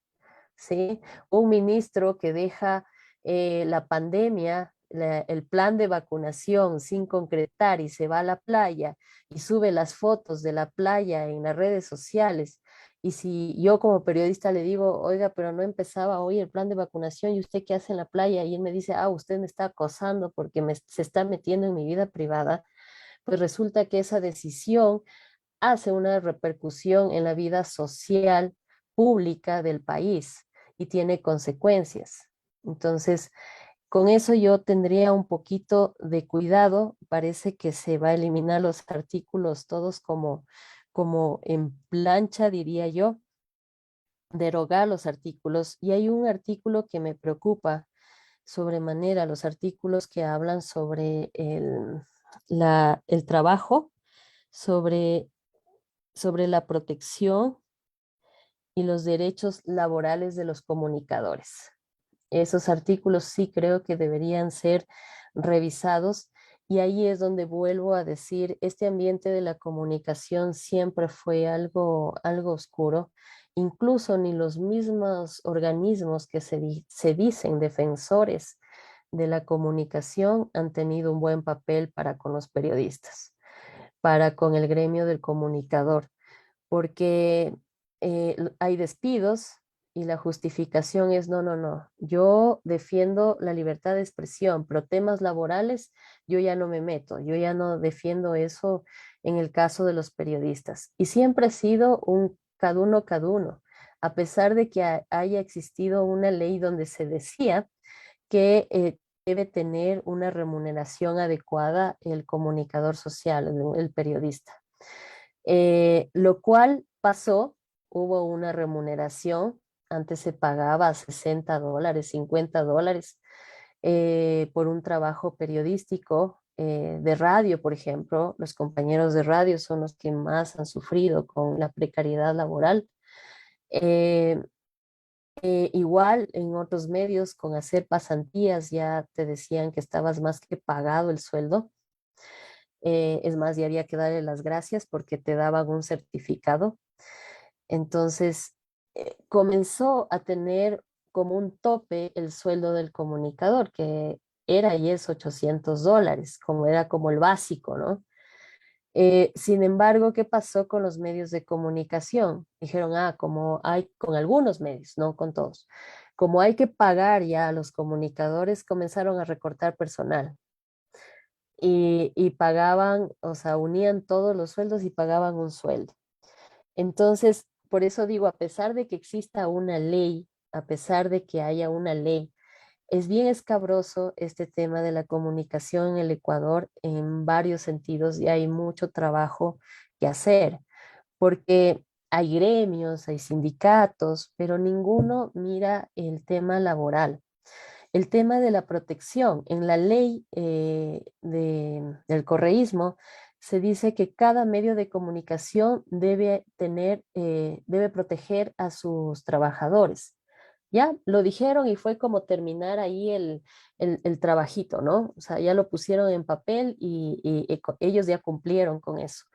¿sí? Un ministro que deja la pandemia, el plan de vacunación sin concretar y se va a la playa y sube las fotos de la playa en las redes sociales. Y si yo como periodista le digo, oiga, pero no empezaba hoy el plan de vacunación y usted qué hace en la playa, y él me dice, usted me está acosando porque se está metiendo en mi vida privada, pues resulta que esa decisión hace una repercusión en la vida social pública del país y tiene consecuencias. Entonces, con eso yo tendría un poquito de cuidado. Parece que se va a eliminar los artículos todos como en plancha, diría yo, derogar los artículos. Y hay un artículo que me preocupa sobremanera, los artículos que hablan sobre el trabajo, sobre la protección y los derechos laborales de los comunicadores. Esos artículos sí creo que deberían ser revisados y ahí es donde vuelvo a decir, este ambiente de la comunicación siempre fue algo oscuro. Incluso ni los mismos organismos que se dicen defensores de la comunicación han tenido un buen papel para con los periodistas, para con el gremio del comunicador, porque hay despidos y la justificación es, no, no, no, yo defiendo la libertad de expresión, pero temas laborales yo ya no me meto, yo ya no defiendo eso en el caso de los periodistas. Y siempre ha sido un cada uno, a pesar de que haya existido una ley donde se decía que debe tener una remuneración adecuada el comunicador social, el periodista. Lo cual pasó, hubo una remuneración, antes se pagaba $60, $50 por un trabajo periodístico de radio, por ejemplo. Los compañeros de radio son los que más han sufrido con la precariedad laboral. Eh, Igual en otros medios, con hacer pasantías, ya te decían que estabas más que pagado el sueldo. Es más, ya había que darle las gracias porque te daban un certificado. Entonces, comenzó a tener como un tope el sueldo del comunicador, que era y es $800, como era como el básico, ¿no? Sin embargo, ¿qué pasó con los medios de comunicación? Dijeron, como hay con algunos medios, no con todos, como hay que pagar ya a los comunicadores, comenzaron a recortar personal y pagaban, o sea, unían todos los sueldos y pagaban un sueldo. Entonces, por eso digo, a pesar de que exista una ley, a pesar de que haya una ley, es bien escabroso este tema de la comunicación en el Ecuador en varios sentidos y hay mucho trabajo que hacer, porque hay gremios, hay sindicatos, pero ninguno mira el tema laboral. El tema de la protección. En la ley del correísmo se dice que cada medio de comunicación debe tener, debe proteger a sus trabajadores. Ya lo dijeron y fue como terminar ahí el trabajito, ¿no? O sea, ya lo pusieron en papel y ellos ya cumplieron con eso.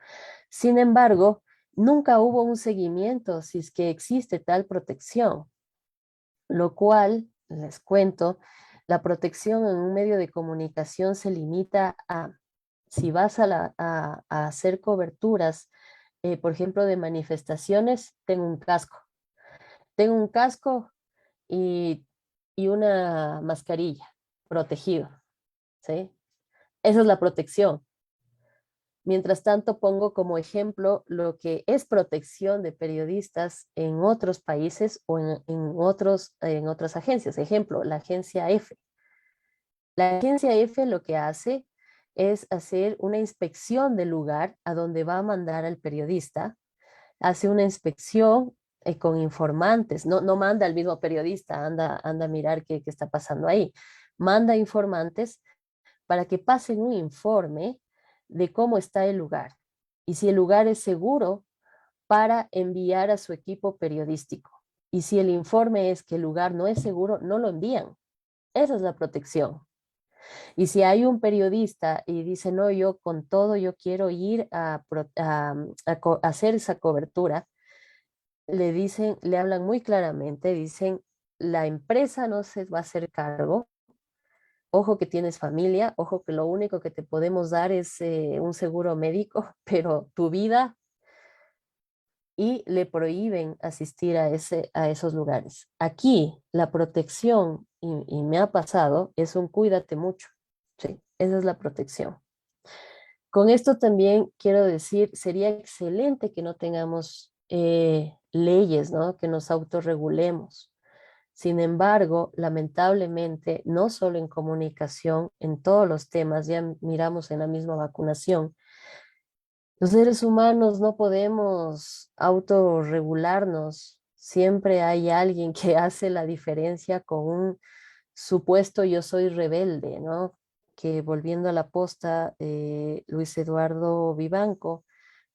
Sin embargo, nunca hubo un seguimiento si es que existe tal protección, lo cual, les cuento, la protección en un medio de comunicación se limita a, si vas a hacer coberturas, por ejemplo, de manifestaciones, tengo un casco y, y una mascarilla protegido, ¿sí? Esa es la protección. Mientras tanto, pongo como ejemplo lo que es protección de periodistas en otros países o en otras agencias. Ejemplo, la agencia F. La agencia F lo que hace es hacer una inspección del lugar a donde va a mandar al periodista, hace una inspección con informantes, no manda al mismo periodista, anda a mirar qué está pasando ahí, manda informantes para que pasen un informe de cómo está el lugar y si el lugar es seguro para enviar a su equipo periodístico. Y si el informe es que el lugar no es seguro, no lo envían. Esa es la protección. Y si hay un periodista y dice, no, yo con todo, yo quiero ir a hacer esa cobertura, le dicen, le hablan muy claramente, dicen, la empresa no se va a hacer cargo, ojo que tienes familia, ojo que lo único que te podemos dar es un seguro médico, pero tu vida, y le prohíben asistir a esos lugares. Aquí la protección, y me ha pasado, es un cuídate mucho, ¿sí? Esa es la protección. Con esto también quiero decir, sería excelente que no tengamos leyes, ¿no? Que nos autorregulemos. Sin embargo, lamentablemente, no solo en comunicación, en todos los temas, ya miramos en la misma vacunación, los seres humanos no podemos autorregularnos. Siempre hay alguien que hace la diferencia con un supuesto yo soy rebelde, ¿no? Que volviendo a la posta, Luis Eduardo Vivanco,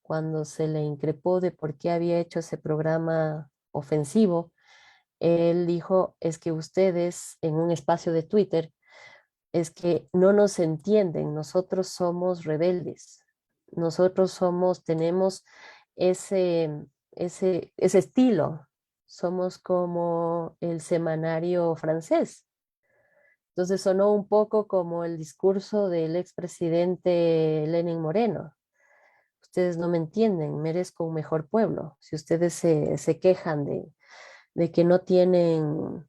cuando se le increpó de por qué había hecho ese programa ofensivo, él dijo, es que ustedes en un espacio de Twitter, es que no nos entienden, nosotros somos rebeldes, nosotros tenemos ese estilo, somos como el semanario francés. Entonces sonó un poco como el discurso del expresidente Lenín Moreno. Ustedes no me entienden, merezco un mejor pueblo. Si ustedes se quejan de que no tienen,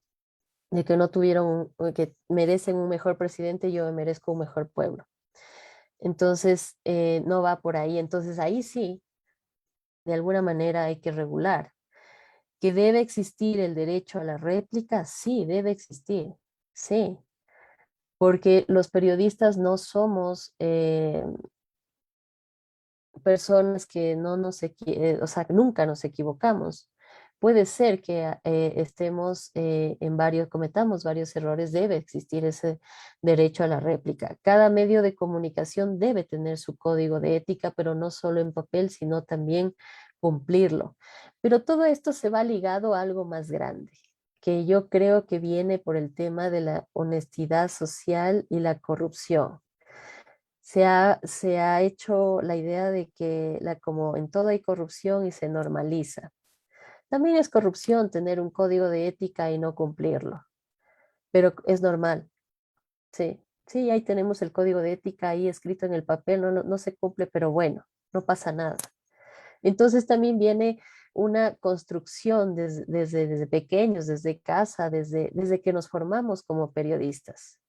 de que no tuvieron, que merecen un mejor presidente, yo merezco un mejor pueblo. Entonces, no va por ahí. Entonces, ahí sí, de alguna manera hay que regular. ¿Que debe existir el derecho a la réplica? Sí, debe existir, sí, porque los periodistas no somos personas que no nos o sea, nunca nos equivocamos. Puede ser que estemos cometamos varios errores, debe existir ese derecho a la réplica. Cada medio de comunicación debe tener su código de ética, pero no solo en papel, sino también cumplirlo. Pero todo esto se va ligado a algo más grande, que yo creo que viene por el tema de la honestidad social y la corrupción. Se ha hecho la idea de que como en todo hay corrupción y se normaliza. También es corrupción tener un código de ética y no cumplirlo, pero es normal. Sí, sí, ahí tenemos el código de ética ahí escrito en el papel, no se cumple, pero bueno, no pasa nada. Entonces también viene una construcción desde pequeños, desde casa, desde que nos formamos como periodistas.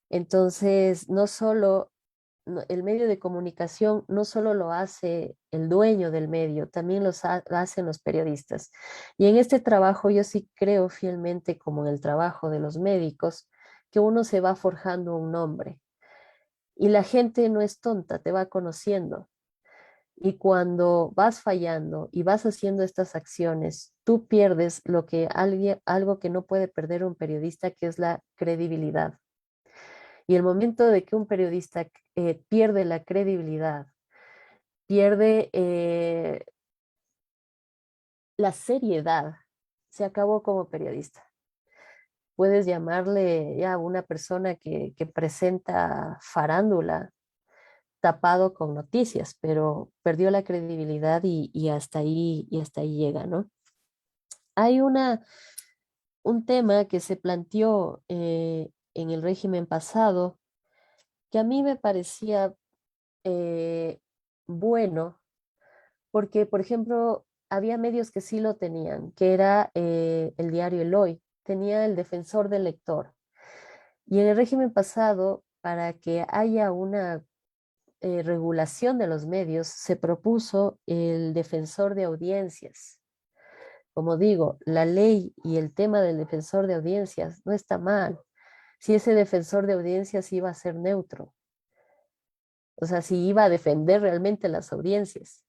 Entonces, el medio de comunicación no solo lo hace el dueño del medio, también lo hacen los periodistas. Y en este trabajo yo sí creo fielmente, como en el trabajo de los médicos, que uno se va forjando un nombre. Y la gente no es tonta, te va conociendo. Y cuando vas fallando y vas haciendo estas acciones, tú pierdes algo que no puede perder un periodista, que es la credibilidad. Y el momento de que un periodista pierde la credibilidad, pierde la seriedad, se acabó como periodista. Puedes llamarle ya a una persona que presenta farándula tapado con noticias, pero perdió la credibilidad y hasta ahí llega, ¿no? Hay un tema que se planteó en el régimen pasado que a mí me parecía eh, bueno, porque, por ejemplo, había medios que sí lo tenían, que era el diario El Hoy, tenía el defensor del lector. Y en el régimen pasado, para que haya una regulación de los medios, se propuso el defensor de audiencias. Como digo, la ley y el tema del defensor de audiencias no está mal, si ese defensor de audiencias iba a ser neutro, o sea, si iba a defender realmente las audiencias,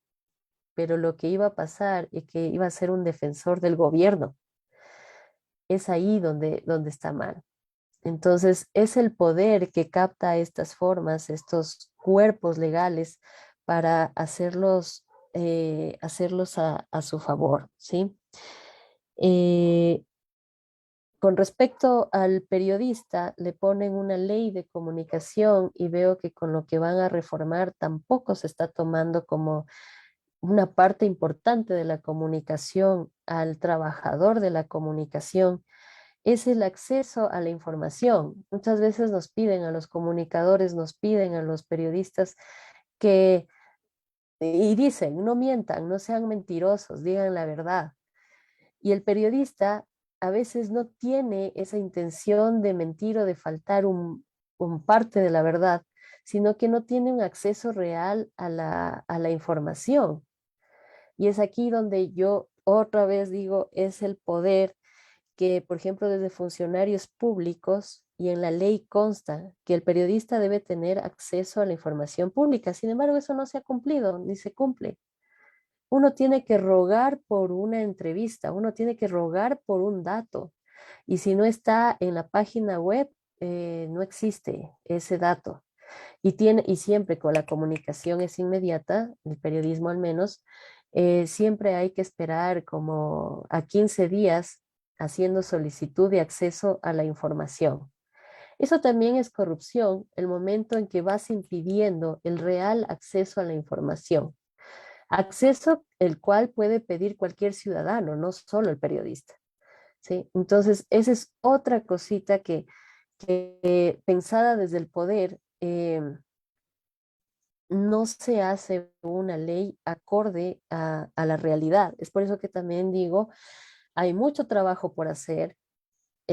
pero lo que iba a pasar es que iba a ser un defensor del gobierno. Es ahí donde está mal. Entonces, es el poder que capta estas formas, estos cuerpos legales para hacerlos a su favor, ¿sí? Eh, con respecto al periodista, le ponen una ley de comunicación y veo que con lo que van a reformar tampoco se está tomando como una parte importante de la comunicación al trabajador de la comunicación es el acceso a la información. Muchas veces nos piden a los comunicadores, nos piden a los periodistas que, y dicen, no mientan, no sean mentirosos, digan la verdad. Y el periodista a veces no tiene esa intención de mentir o de faltar un parte de la verdad, sino que no tiene un acceso real a la información. Y es aquí donde yo otra vez digo, es el poder que, por ejemplo, desde funcionarios públicos y en la ley consta que el periodista debe tener acceso a la información pública. Sin embargo, eso no se ha cumplido ni se cumple. Uno tiene que rogar por una entrevista, uno tiene que rogar por un dato. Y si no está en la página web, no existe ese dato. Y siempre con la comunicación es inmediata, el periodismo al menos, siempre hay que esperar como a 15 días haciendo solicitud de acceso a la información. Eso también es corrupción, el momento en que vas impidiendo el real acceso a la información. Acceso el cual puede pedir cualquier ciudadano, no solo el periodista. ¿Sí? Entonces, esa es otra cosita que pensada desde el poder, no se hace una ley acorde a la realidad. Es por eso que también digo, hay mucho trabajo por hacer.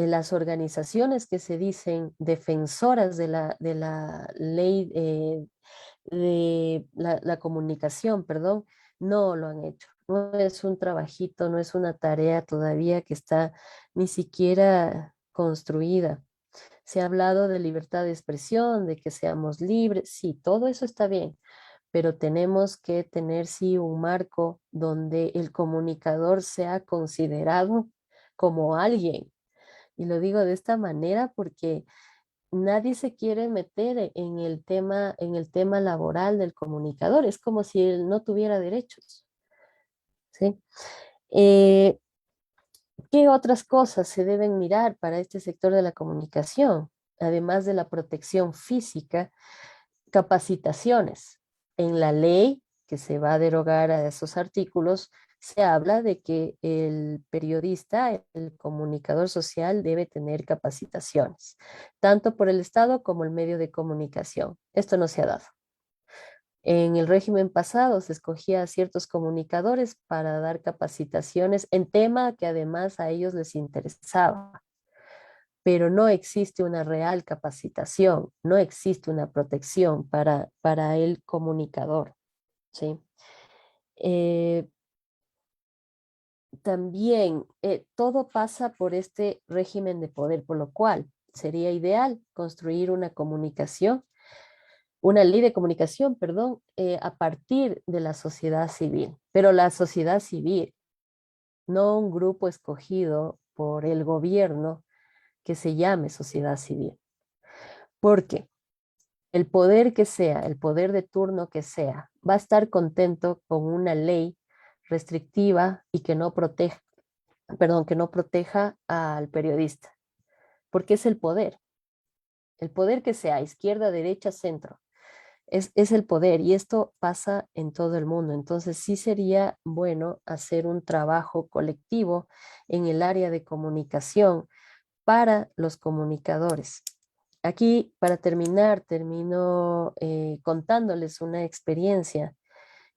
las organizaciones que se dicen defensoras de la ley de la comunicación, perdón, no lo han hecho. No es un trabajito, no es una tarea todavía que está ni siquiera construida. Se ha hablado de libertad de expresión, de que seamos libres, sí, todo eso está bien, pero tenemos que tener sí un marco donde el comunicador sea considerado como alguien. Y lo digo de esta manera porque nadie se quiere meter en el tema laboral del comunicador. Es como si él no tuviera derechos, ¿sí? Eh, ¿Qué otras cosas se deben mirar para este sector de la comunicación? Además de la protección física, capacitaciones. En la ley que se va a derogar a esos artículos, se habla de que el periodista, el comunicador social debe tener capacitaciones, tanto por el Estado como el medio de comunicación. Esto no se ha dado. En el régimen pasado se escogía a ciertos comunicadores para dar capacitaciones en tema que además a ellos les interesaba, pero no existe una real capacitación, no existe una protección para el comunicador, ¿sí? También todo pasa por este régimen de poder, por lo cual sería ideal construir una ley de comunicación, perdón, a partir de la sociedad civil, pero la sociedad civil, no un grupo escogido por el gobierno que se llame sociedad civil. Porque el poder que sea, el poder de turno que sea, va a estar contento con una ley restrictiva y que no proteja, que no proteja al periodista, porque es el poder que sea, izquierda, derecha, centro, es el poder y esto pasa en todo el mundo. Entonces sí sería bueno hacer un trabajo colectivo en el área de comunicación para los comunicadores. Aquí, para terminar, termino contándoles una experiencia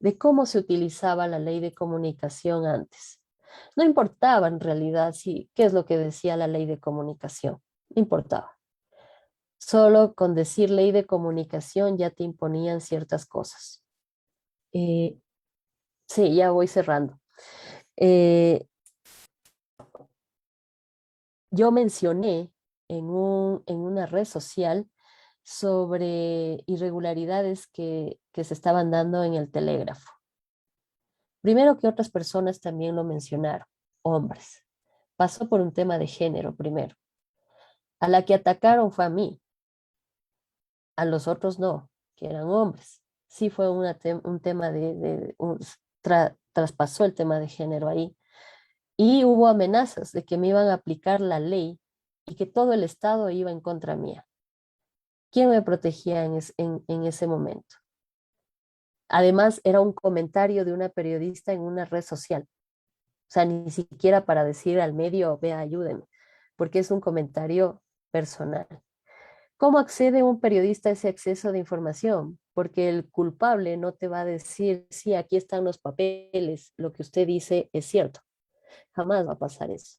de cómo se utilizaba la ley de comunicación antes. No importaba en realidad qué es lo que decía la ley de comunicación, no importaba. Solo con decir ley de comunicación ya te imponían ciertas cosas. Sí, ya voy cerrando. Yo mencioné en una red social sobre irregularidades que se estaban dando en el telégrafo. Primero que otras personas también lo mencionaron, hombres. Pasó por un tema de género primero. A la que atacaron fue a mí, a los otros no, que eran hombres. Sí fue un tema traspasó el tema de género ahí. Y hubo amenazas de que me iban a aplicar la ley y que todo el Estado iba en contra mía. ¿Quién me protegía en ese momento? Además, era un comentario de una periodista en una red social. O sea, ni siquiera para decir al medio, vea, ayúdenme, porque es un comentario personal. ¿Cómo accede un periodista a ese acceso de información? Porque el culpable no te va a decir, sí, aquí están los papeles, lo que usted dice es cierto. Jamás va a pasar eso.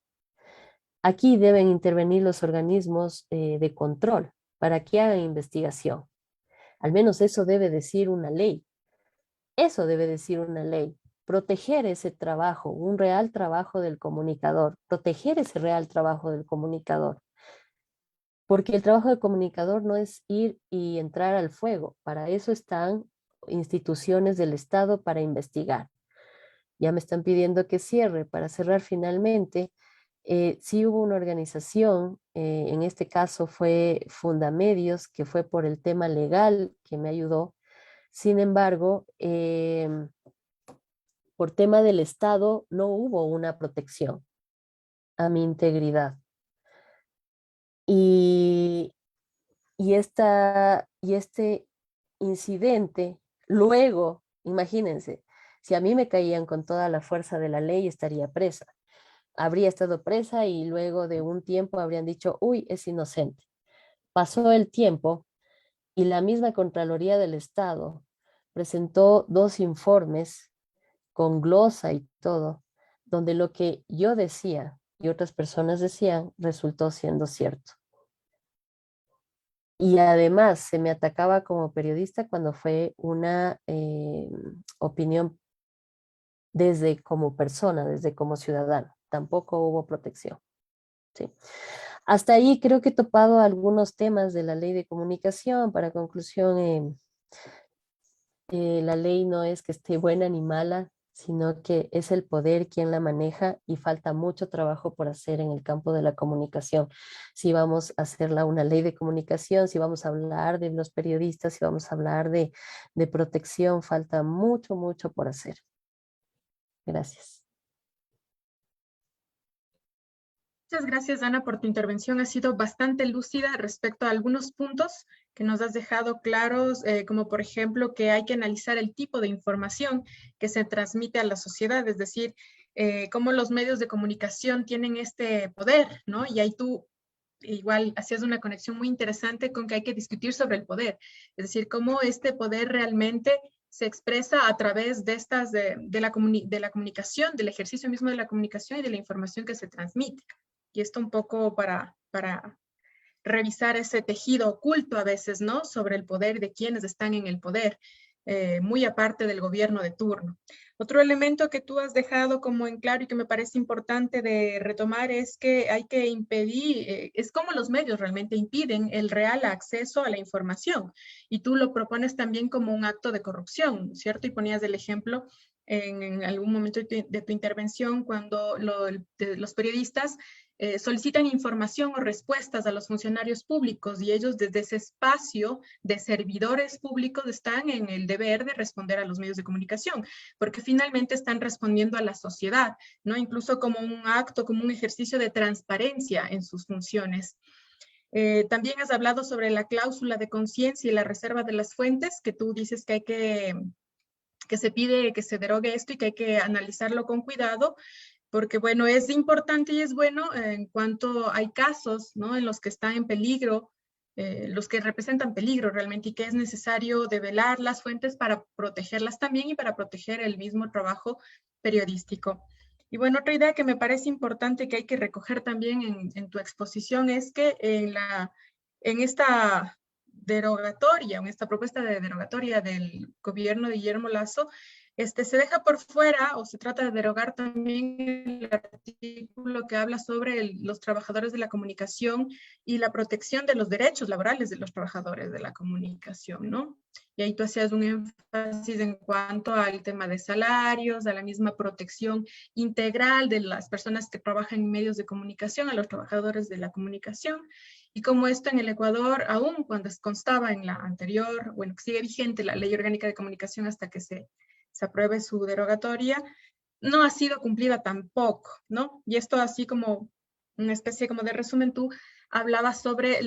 Aquí deben intervenir los organismos de control para que hagan investigación. Al menos eso debe decir una ley. Eso debe decir una ley. Proteger ese trabajo, un real trabajo del comunicador, proteger ese real trabajo del comunicador. Porque el trabajo del comunicador no es ir y entrar al fuego. Para eso están instituciones del Estado para investigar. Ya me están pidiendo que cierre. Para cerrar finalmente, sí hubo una organización, en este caso fue Fundamedios, que fue por el tema legal que me ayudó. Sin embargo, por tema del Estado no hubo una protección a mi integridad. Y este incidente, luego, imagínense, si a mí me caían con toda la fuerza de la ley, estaría presa. Habría estado presa y luego de un tiempo habrían dicho, uy, es inocente. Pasó el tiempo y la misma Contraloría del Estado presentó 2 informes con glosa y todo, donde lo que yo decía y otras personas decían, resultó siendo cierto. Y además se me atacaba como periodista cuando fue una opinión desde como persona, desde como ciudadano. Tampoco hubo protección. ¿Sí? Hasta ahí creo que he topado algunos temas de la ley de comunicación. Para conclusión, la ley no es que esté buena ni mala, sino que es el poder quien la maneja y falta mucho trabajo por hacer en el campo de la comunicación. Si vamos a hacerla una ley de comunicación, si vamos a hablar de los periodistas, si vamos a hablar de protección, falta mucho, mucho por hacer. Gracias. Muchas gracias, Ana, por tu intervención. Ha sido bastante lúcida respecto a algunos puntos que nos has dejado claros, como por ejemplo que hay que analizar el tipo de información que se transmite a la sociedad, es decir, cómo los medios de comunicación tienen este poder, ¿no? Y ahí tú igual hacías una conexión muy interesante con que hay que discutir sobre el poder, es decir, cómo este poder realmente se expresa a través de estas, de la comunicación, del ejercicio mismo de la comunicación y de la información que se transmite. Y esto un poco para revisar ese tejido oculto a veces, ¿no? Sobre el poder de quienes están en el poder, muy aparte del gobierno de turno. Otro elemento que tú has dejado como en claro y que me parece importante de retomar es que hay que impedir, es como los medios realmente impiden el real acceso a la información. Y tú lo propones también como un acto de corrupción, ¿cierto? Y ponías el ejemplo en algún momento de tu intervención cuando los periodistas solicitan información o respuestas a los funcionarios públicos y ellos desde ese espacio de servidores públicos están en el deber de responder a los medios de comunicación, porque finalmente están respondiendo a la sociedad, ¿no? Incluso como un acto, como un ejercicio de transparencia en sus funciones. También has hablado sobre la cláusula de conciencia y la reserva de las fuentes, que tú dices que hay que se pide que se derogue esto y que hay que analizarlo con cuidado, porque bueno, es importante y es bueno en cuanto hay casos, ¿no? En los que están en peligro, los que representan peligro realmente y que es necesario develar las fuentes para protegerlas también y para proteger el mismo trabajo periodístico. Y bueno, otra idea que me parece importante que hay que recoger también en tu exposición es que en esta derogatoria, en esta propuesta de derogatoria del gobierno de Guillermo Lasso, se deja por fuera o se trata de derogar también el artículo que habla sobre los trabajadores de la comunicación y la protección de los derechos laborales de los trabajadores de la comunicación, ¿no? Y ahí tú hacías un énfasis en cuanto al tema de salarios, a la misma protección integral de las personas que trabajan en medios de comunicación, a los trabajadores de la comunicación, y como esto en el Ecuador, aún cuando constaba en la anterior, bueno, sigue vigente la Ley Orgánica de Comunicación hasta que se apruebe su derogatoria, no ha sido cumplida tampoco, ¿no? Y esto así como una especie como de resumen, tú hablabas sobre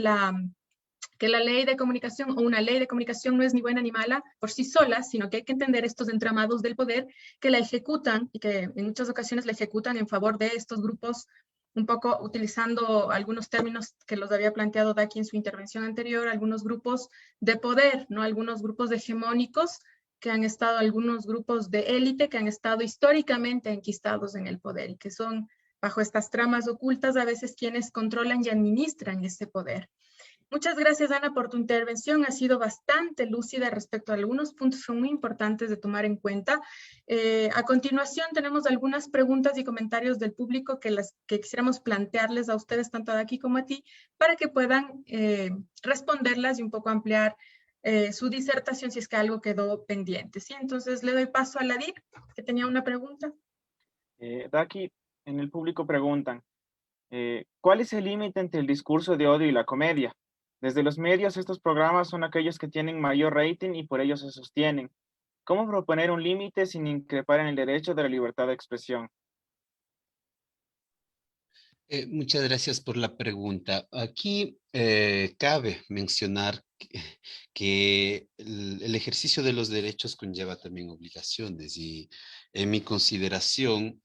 que la ley de comunicación o una ley de comunicación no es ni buena ni mala por sí sola, sino que hay que entender estos entramados del poder que la ejecutan y que en muchas ocasiones la ejecutan en favor de estos grupos, un poco utilizando algunos términos que los había planteado Daki en su intervención anterior, algunos grupos de poder, ¿no? Algunos grupos hegemónicos que han estado, algunos grupos de élite que han estado históricamente enquistados en el poder y que son bajo estas tramas ocultas a veces quienes controlan y administran ese poder. Muchas gracias, Ana, por tu intervención. Ha sido bastante lúcida respecto a algunos puntos que son muy importantes de tomar en cuenta. A continuación, tenemos algunas preguntas y comentarios del público que quisiéramos plantearles a ustedes, tanto a Daki como a ti, para que puedan responderlas y un poco ampliar su disertación si es que algo quedó pendiente. ¿Sí? Entonces, le doy paso a Ladir, que tenía una pregunta. Daki, en el público preguntan, ¿cuál es el límite entre el discurso de odio y la comedia? Desde los medios, estos programas son aquellos que tienen mayor rating y por ello se sostienen. ¿Cómo proponer un límite sin increpar en el derecho de la libertad de expresión? Muchas gracias por la pregunta. Aquí cabe mencionar que el ejercicio de los derechos conlleva también obligaciones y en mi consideración,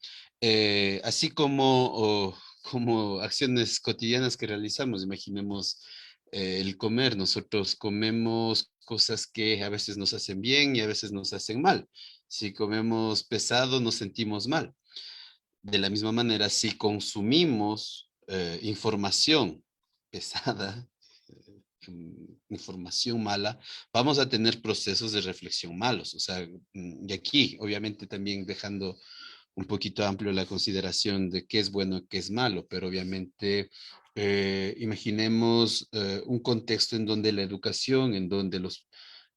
así como acciones cotidianas que realizamos, imaginemos el comer, nosotros comemos cosas que a veces nos hacen bien y a veces nos hacen mal. Si comemos pesado, nos sentimos mal. de la misma manera, si consumimos información pesada, información mala, vamos a tener procesos de reflexión malos. O sea, y aquí, obviamente, también dejando un poquito amplio la consideración de qué es bueno y qué es malo, pero obviamente imaginemos un contexto en donde la educación, en donde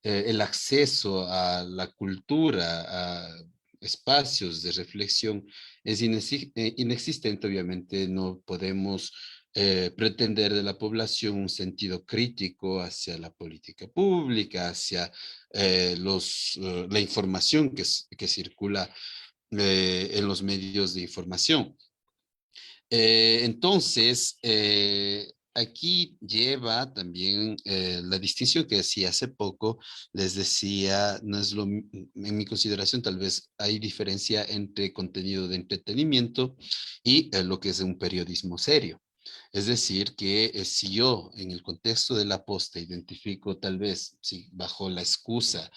el acceso a la cultura, a espacios de reflexión es inexistente. Obviamente no podemos pretender de la población un sentido crítico hacia la política pública, hacia la información que circula en los medios de información. Entonces, aquí lleva también la distinción que decía hace poco, les decía, no es en mi consideración tal vez hay diferencia entre contenido de entretenimiento y lo que es un periodismo serio. Es decir, que si yo en el contexto de la posta identifico tal vez, sí, bajo la excusa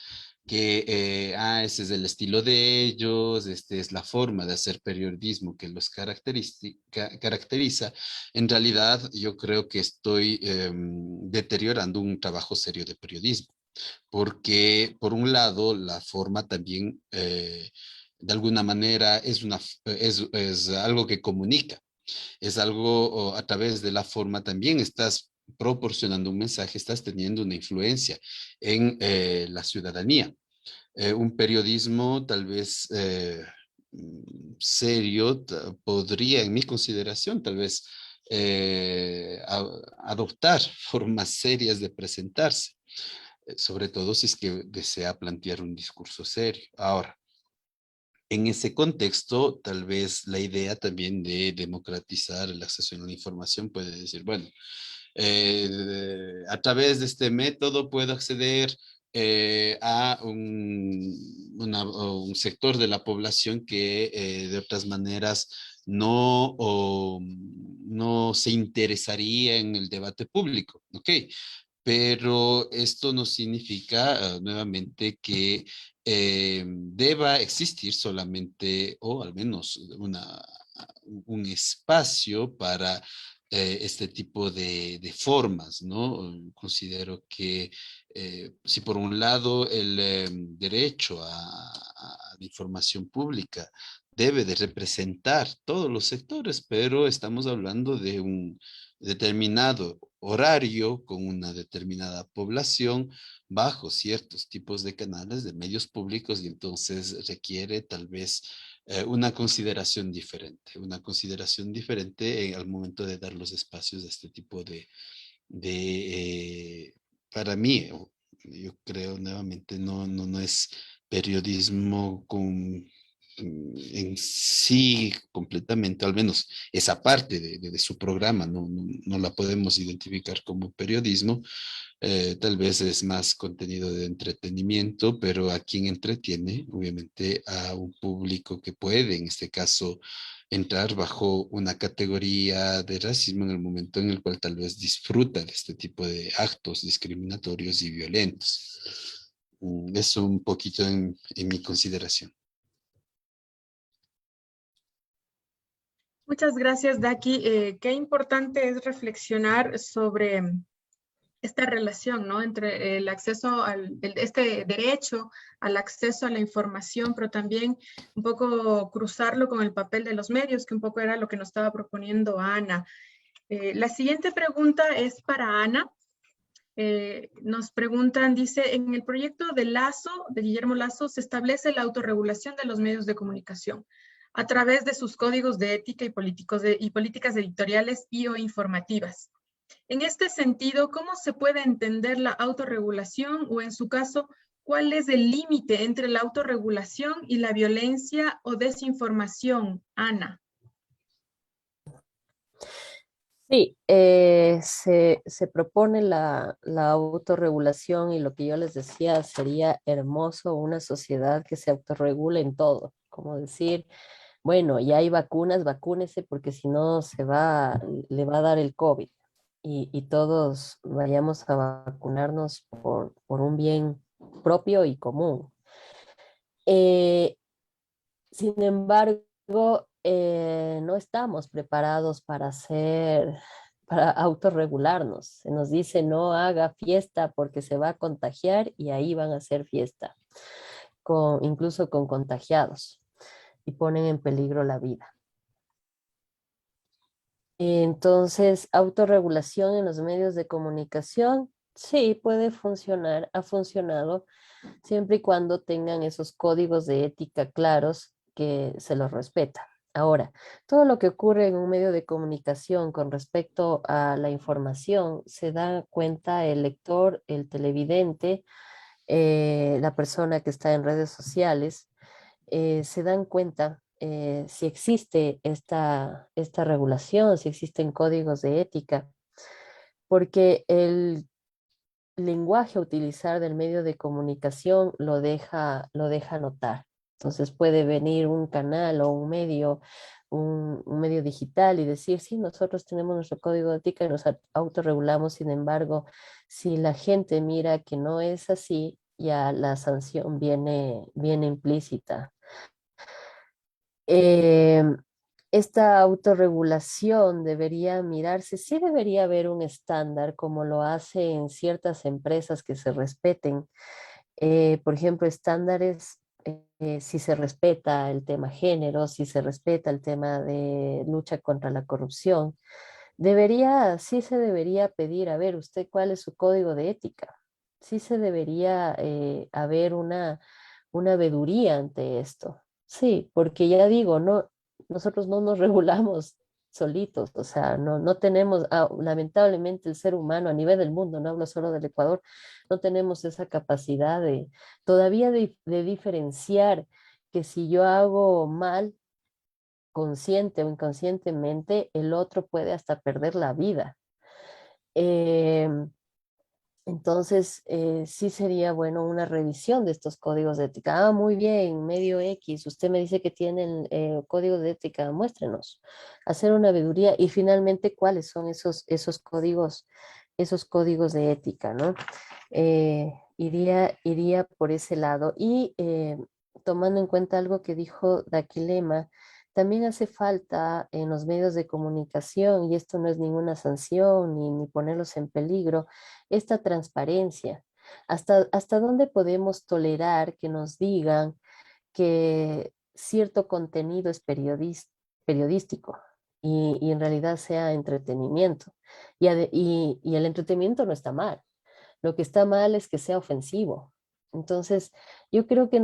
que ese es el estilo de ellos, esta es la forma de hacer periodismo que los caracteriza, en realidad yo creo que estoy deteriorando un trabajo serio de periodismo, porque por un lado la forma también de alguna manera es algo que comunica, es algo a través de la forma también estás proporcionando un mensaje, estás teniendo una influencia en la ciudadanía. Un periodismo tal vez serio podría, en mi consideración, tal vez adoptar formas serias de presentarse, sobre todo si es que desea plantear un discurso serio. Ahora, en ese contexto, tal vez la idea también de democratizar el acceso a la información puede decir, bueno, a través de este método puedo acceder a un sector de la población que de otras maneras no se interesaría en el debate público, ¿ok? Pero esto no significa nuevamente que deba existir solamente, o al menos un espacio para este tipo de formas, ¿no? Considero que si por un lado el derecho a la información pública debe de representar todos los sectores, pero estamos hablando de un determinado horario con una determinada población bajo ciertos tipos de canales de medios públicos, y entonces requiere tal vez una consideración diferente al momento de dar los espacios de este tipo para mí, yo creo nuevamente, no es periodismo en sí completamente, al menos esa parte de su programa, no la podemos identificar como periodismo. Tal vez es más contenido de entretenimiento, pero a quien entretiene, obviamente, a un público que puede, en este caso, entrar bajo una categoría de racismo en el momento en el cual tal vez disfruta de este tipo de actos discriminatorios y violentos. Eso un poquito en mi consideración. Muchas gracias, Daki. Qué importante es reflexionar sobre esta relación, ¿no? Entre el acceso este derecho al acceso a la información, pero también un poco cruzarlo con el papel de los medios, que un poco era lo que nos estaba proponiendo Ana. La siguiente pregunta es para Ana. Nos preguntan, dice, en el proyecto de Lazo, de Guillermo Lazo, se establece la autorregulación de los medios de comunicación a través de sus códigos de ética y políticas editoriales y o informativas. En este sentido, ¿cómo se puede entender la autorregulación o, en su caso, cuál es el límite entre la autorregulación y la violencia o desinformación, Ana? Sí, se propone la autorregulación, y lo que yo les decía, sería hermoso una sociedad que se autorregule en todo, como decir, bueno, ya hay vacunas, vacúnese porque si no le va a dar el COVID, y todos vayamos a vacunarnos por un bien propio y común. Sin embargo, no estamos preparados para autorregularnos. Se nos dice no haga fiesta porque se va a contagiar y ahí van a hacer fiesta, incluso con contagiados, y ponen en peligro la vida. Entonces, autorregulación en los medios de comunicación, sí, puede funcionar, ha funcionado, siempre y cuando tengan esos códigos de ética claros que se los respeta. Ahora, todo lo que ocurre en un medio de comunicación con respecto a la información, se da cuenta el lector, el televidente, la persona que está en redes sociales, se dan cuenta si existe esta regulación, si existen códigos de ética, porque el lenguaje a utilizar del medio de comunicación lo deja notar. Entonces puede venir un canal o un medio digital y decir, sí, nosotros tenemos nuestro código de ética y nos autorregulamos. Sin embargo, si la gente mira que no es así, ya la sanción viene implícita. Eh, Esta autorregulación debería mirarse, sí debería haber un estándar como lo hace en ciertas empresas que se respeten. Por ejemplo, estándares, si se respeta el tema género, si se respeta el tema de lucha contra la corrupción, sí se debería pedir, a ver, usted cuál es su código de ética. Sí se debería haber una veeduría ante esto. Sí, porque ya digo, no, nosotros no nos regulamos solitos, o sea, no tenemos, lamentablemente el ser humano a nivel del mundo, no hablo solo del Ecuador, no tenemos esa capacidad todavía de diferenciar que si yo hago mal, consciente o inconscientemente, el otro puede hasta perder la vida. Em, entonces, sí sería bueno una revisión de estos códigos de ética. Ah, muy bien, medio X, usted me dice que tienen códigos de ética, muéstrenos. Hacer una veeduría y finalmente, ¿cuáles son esos códigos de ética, ¿no? Iría por ese lado. Y tomando en cuenta algo que dijo Daquilema, también hace falta en los medios de comunicación, y esto no es ninguna sanción ni ponerlos en peligro, esta transparencia. ¿Hasta dónde podemos tolerar que nos digan que cierto contenido es periodístico y en realidad sea entretenimiento? Y el entretenimiento no está mal. Lo que está mal es que sea ofensivo. Entonces, yo creo que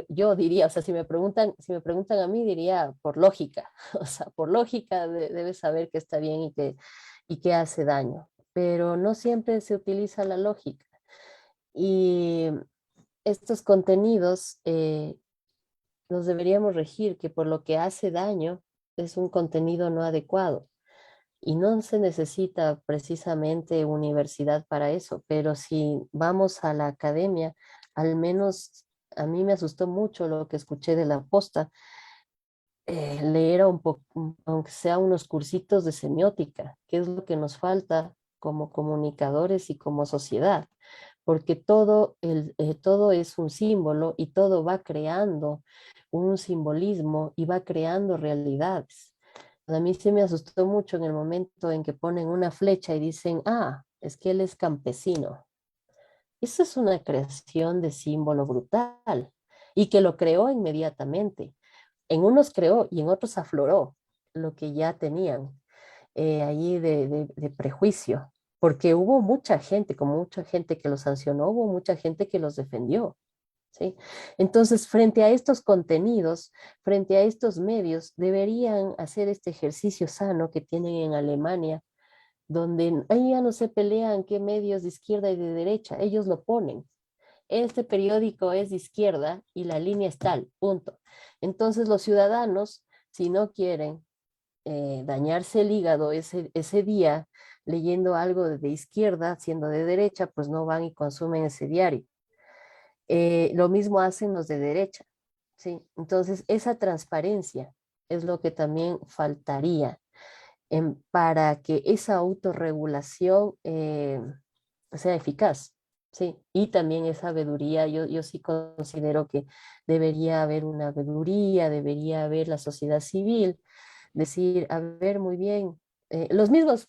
yo diría, o sea, si me preguntan a mí, diría por lógica, o sea, por lógica debes saber que está bien y que hace daño, pero no siempre se utiliza la lógica. Y estos contenidos nos deberíamos regir que por lo que hace daño es un contenido no adecuado. Y no se necesita precisamente universidad para eso, pero si vamos a la academia, al menos a mí me asustó mucho lo que escuché de la posta, leer un poco, aunque sea unos cursitos de semiótica, que es lo que nos falta como comunicadores y como sociedad, porque todo es un símbolo y todo va creando un simbolismo y va creando realidades. A mí sí me asustó mucho en el momento en que ponen una flecha y dicen, es que él es campesino. Eso es una creación de símbolo brutal y que lo creó inmediatamente. En unos creó y en otros afloró lo que ya tenían allí de prejuicio, porque hubo mucha gente, como mucha gente que los sancionó, hubo mucha gente que los defendió. ¿Sí? Entonces, frente a estos contenidos, frente a estos medios, deberían hacer este ejercicio sano que tienen en Alemania, donde ahí ya no se pelean qué medios de izquierda y de derecha, ellos lo ponen. Este periódico es de izquierda y la línea es tal, punto. Entonces, los ciudadanos, si no quieren dañarse el hígado ese día leyendo algo de izquierda, siendo de derecha, pues no van y consumen ese diario. Lo mismo hacen los de derecha, ¿sí? Entonces, esa transparencia es lo que también faltaría para que esa autorregulación sea eficaz. Sí, y también esa veeduría, yo sí considero que debería haber una veeduría, debería haber la sociedad civil, decir, a ver, muy bien, los mismos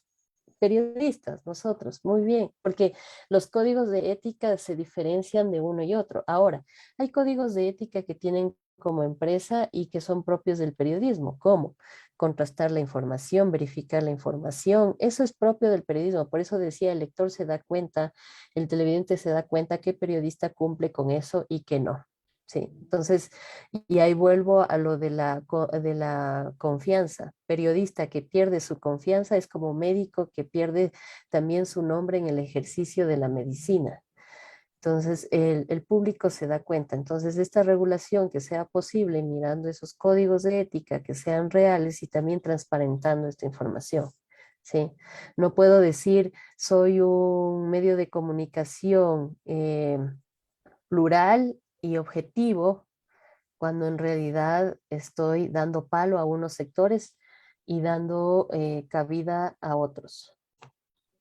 periodistas, nosotros, muy bien, porque los códigos de ética se diferencian de uno y otro. Ahora, hay códigos de ética que tienen como empresa y que son propios del periodismo, como contrastar la información, verificar la información, eso es propio del periodismo, por eso decía, el lector se da cuenta, el televidente se da cuenta qué periodista cumple con eso y qué no. Sí, entonces, y ahí vuelvo a lo de de la confianza. Periodista que pierde su confianza es como médico que pierde también su nombre en el ejercicio de la medicina. Entonces, el público se da cuenta. Entonces, esta regulación que sea posible mirando esos códigos de ética que sean reales y también transparentando esta información. Sí, no puedo decir soy un medio de comunicación plural y objetivo cuando en realidad estoy dando palo a unos sectores y dando cabida a otros.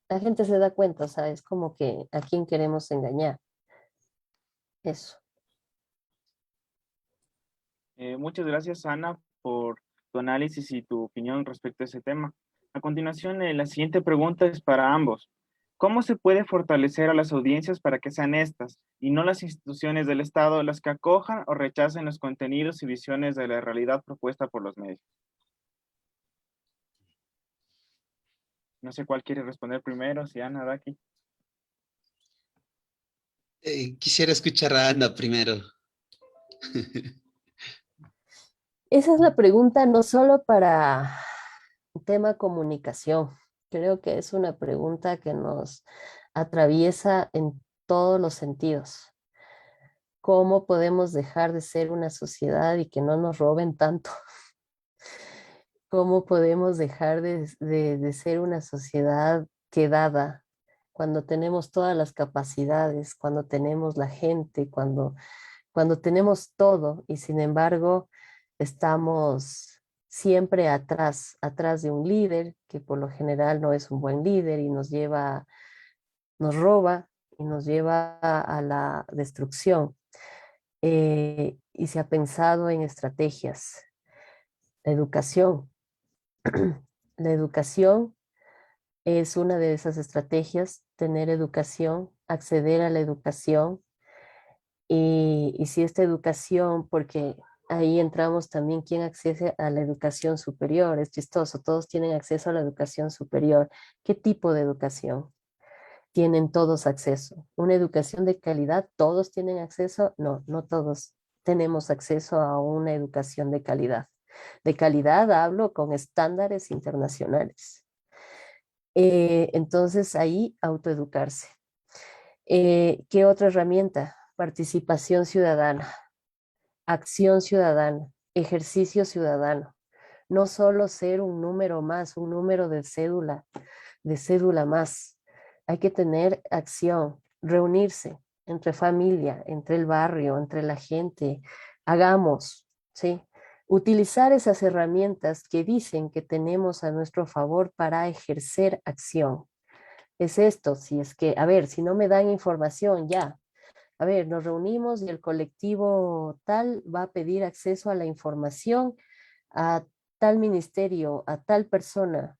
La gente se da cuenta, o sea, es como que a quién queremos engañar. Eso. Muchas gracias, Ana, por tu análisis y tu opinión respecto a ese tema. A continuación, la siguiente pregunta es para ambos. ¿Cómo se puede fortalecer a las audiencias para que sean estas y no las instituciones del Estado las que acojan o rechacen los contenidos y visiones de la realidad propuesta por los medios? No sé cuál quiere responder primero, si Ana, Daki. Quisiera escuchar a Ana primero. Esa es la pregunta no solo para un tema comunicación, creo que es una pregunta que nos atraviesa en todos los sentidos. ¿Cómo podemos dejar de ser una sociedad y que no nos roben tanto? ¿Cómo podemos dejar de ser una sociedad quedada cuando tenemos todas las capacidades, cuando tenemos la gente, cuando tenemos todo y sin embargo estamos siempre atrás, atrás de un líder que por lo general no es un buen líder y nos lleva, nos roba y nos lleva a la destrucción? Y se ha pensado en estrategias. La educación. La educación es una de esas estrategias, tener educación, acceder a la educación y si esta educación, porque ahí entramos también quién accede a la educación superior, es chistoso, todos tienen acceso a la educación superior. ¿Qué tipo de educación? Tienen todos acceso. ¿Una educación de calidad? ¿Todos tienen acceso? No, no todos tenemos acceso a una educación de calidad. De calidad hablo con estándares internacionales. Entonces ahí autoeducarse. ¿Qué otra herramienta? Participación ciudadana, acción ciudadana, ejercicio ciudadano. No solo ser un número más, un número de cédula más. Hay que tener acción, reunirse entre familia, entre el barrio, entre la gente. Hagamos, ¿sí? Utilizar esas herramientas que dicen que tenemos a nuestro favor para ejercer acción. Es esto, si es que, a ver, si no me dan información, ya. A ver, nos reunimos y el colectivo tal va a pedir acceso a la información a tal ministerio, a tal persona,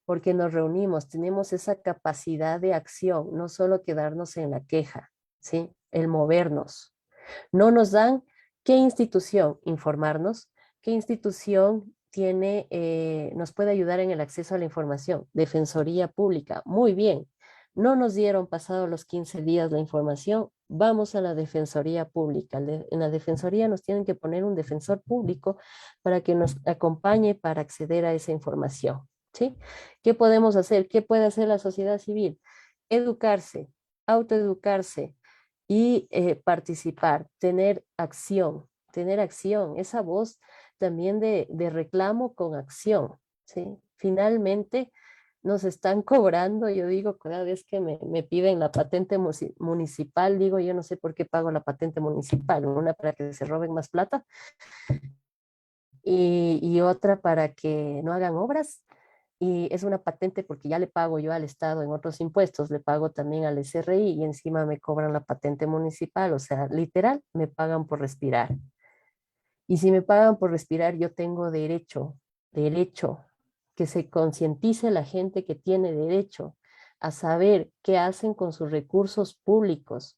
porque nos reunimos, tenemos esa capacidad de acción, no solo quedarnos en la queja, ¿sí? El movernos. No nos dan qué institución informarnos, qué institución tiene, nos puede ayudar en el acceso a la información. Defensoría Pública, muy bien. No nos dieron pasado los 15 días la información, vamos a la Defensoría Pública. En la Defensoría nos tienen que poner un defensor público para que nos acompañe para acceder a esa información. ¿Sí? ¿Qué podemos hacer? ¿Qué puede hacer la sociedad civil? Educarse, autoeducarse, y participar, tener acción, esa voz también de reclamo con acción, ¿sí? Finalmente nos están cobrando, yo digo, cada vez que me piden la patente municipal, digo, yo no sé por qué pago la patente municipal, una para que se roben más plata y otra para que no hagan obras. y es una patente porque ya le pago yo al Estado en otros impuestos, le pago también al SRI y encima me cobran la patente municipal, o sea, literal, me pagan por respirar. Y si me pagan por respirar, yo tengo derecho, que se concientice la gente que tiene derecho a saber qué hacen con sus recursos públicos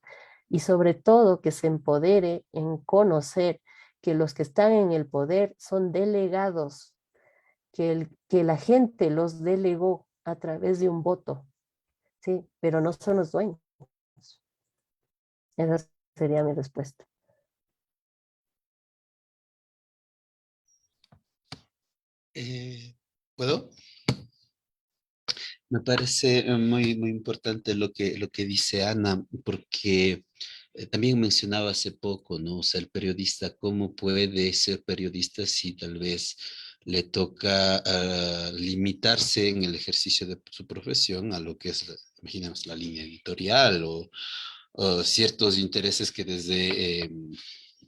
y sobre todo que se empodere en conocer que los que están en el poder son delegados, que la gente los delegó a través de un voto, ¿sí? Pero no son los dueños. Esa sería mi respuesta. ¿Puedo? Me parece muy, muy importante lo que dice Ana, porque también mencionaba hace poco, ¿no? O sea, el periodista, ¿cómo puede ser periodista si tal vez le toca limitarse en el ejercicio de su profesión a lo que es, imaginemos, la línea editorial o ciertos intereses que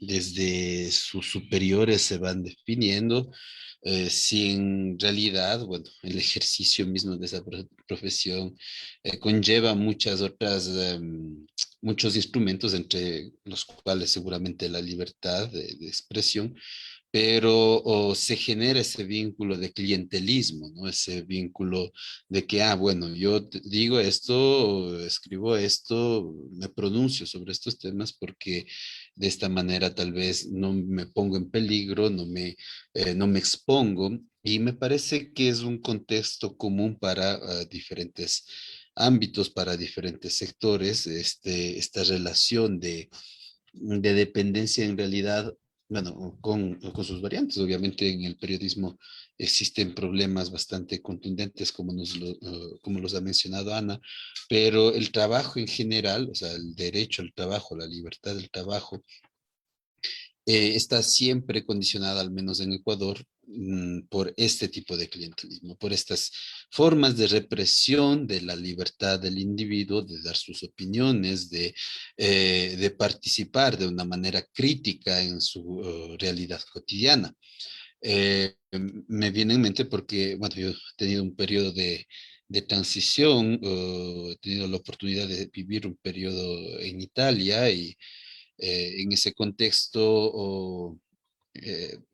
desde sus superiores se van definiendo, si en realidad, bueno, el ejercicio mismo de esa profesión conlleva muchas otras, muchos instrumentos, entre los cuales seguramente la libertad de expresión, pero o se genera ese vínculo de clientelismo, ¿no? Ese vínculo de que, bueno, yo digo esto, escribo esto, me pronuncio sobre estos temas porque de esta manera tal vez no me pongo en peligro, no me expongo, y me parece que es un contexto común para diferentes ámbitos, para diferentes sectores, esta relación de dependencia en realidad, bueno, con sus variantes. Obviamente en el periodismo existen problemas bastante contundentes, como los ha mencionado Ana, pero el trabajo en general, o sea, el derecho al trabajo, la libertad del trabajo, está siempre condicionada, al menos en Ecuador, por este tipo de clientelismo, por estas formas de represión de la libertad del individuo, de dar sus opiniones, de participar de una manera crítica en su realidad cotidiana. Me viene en mente porque, bueno, yo he tenido un periodo de transición, he tenido la oportunidad de vivir un periodo en Italia y en ese contexto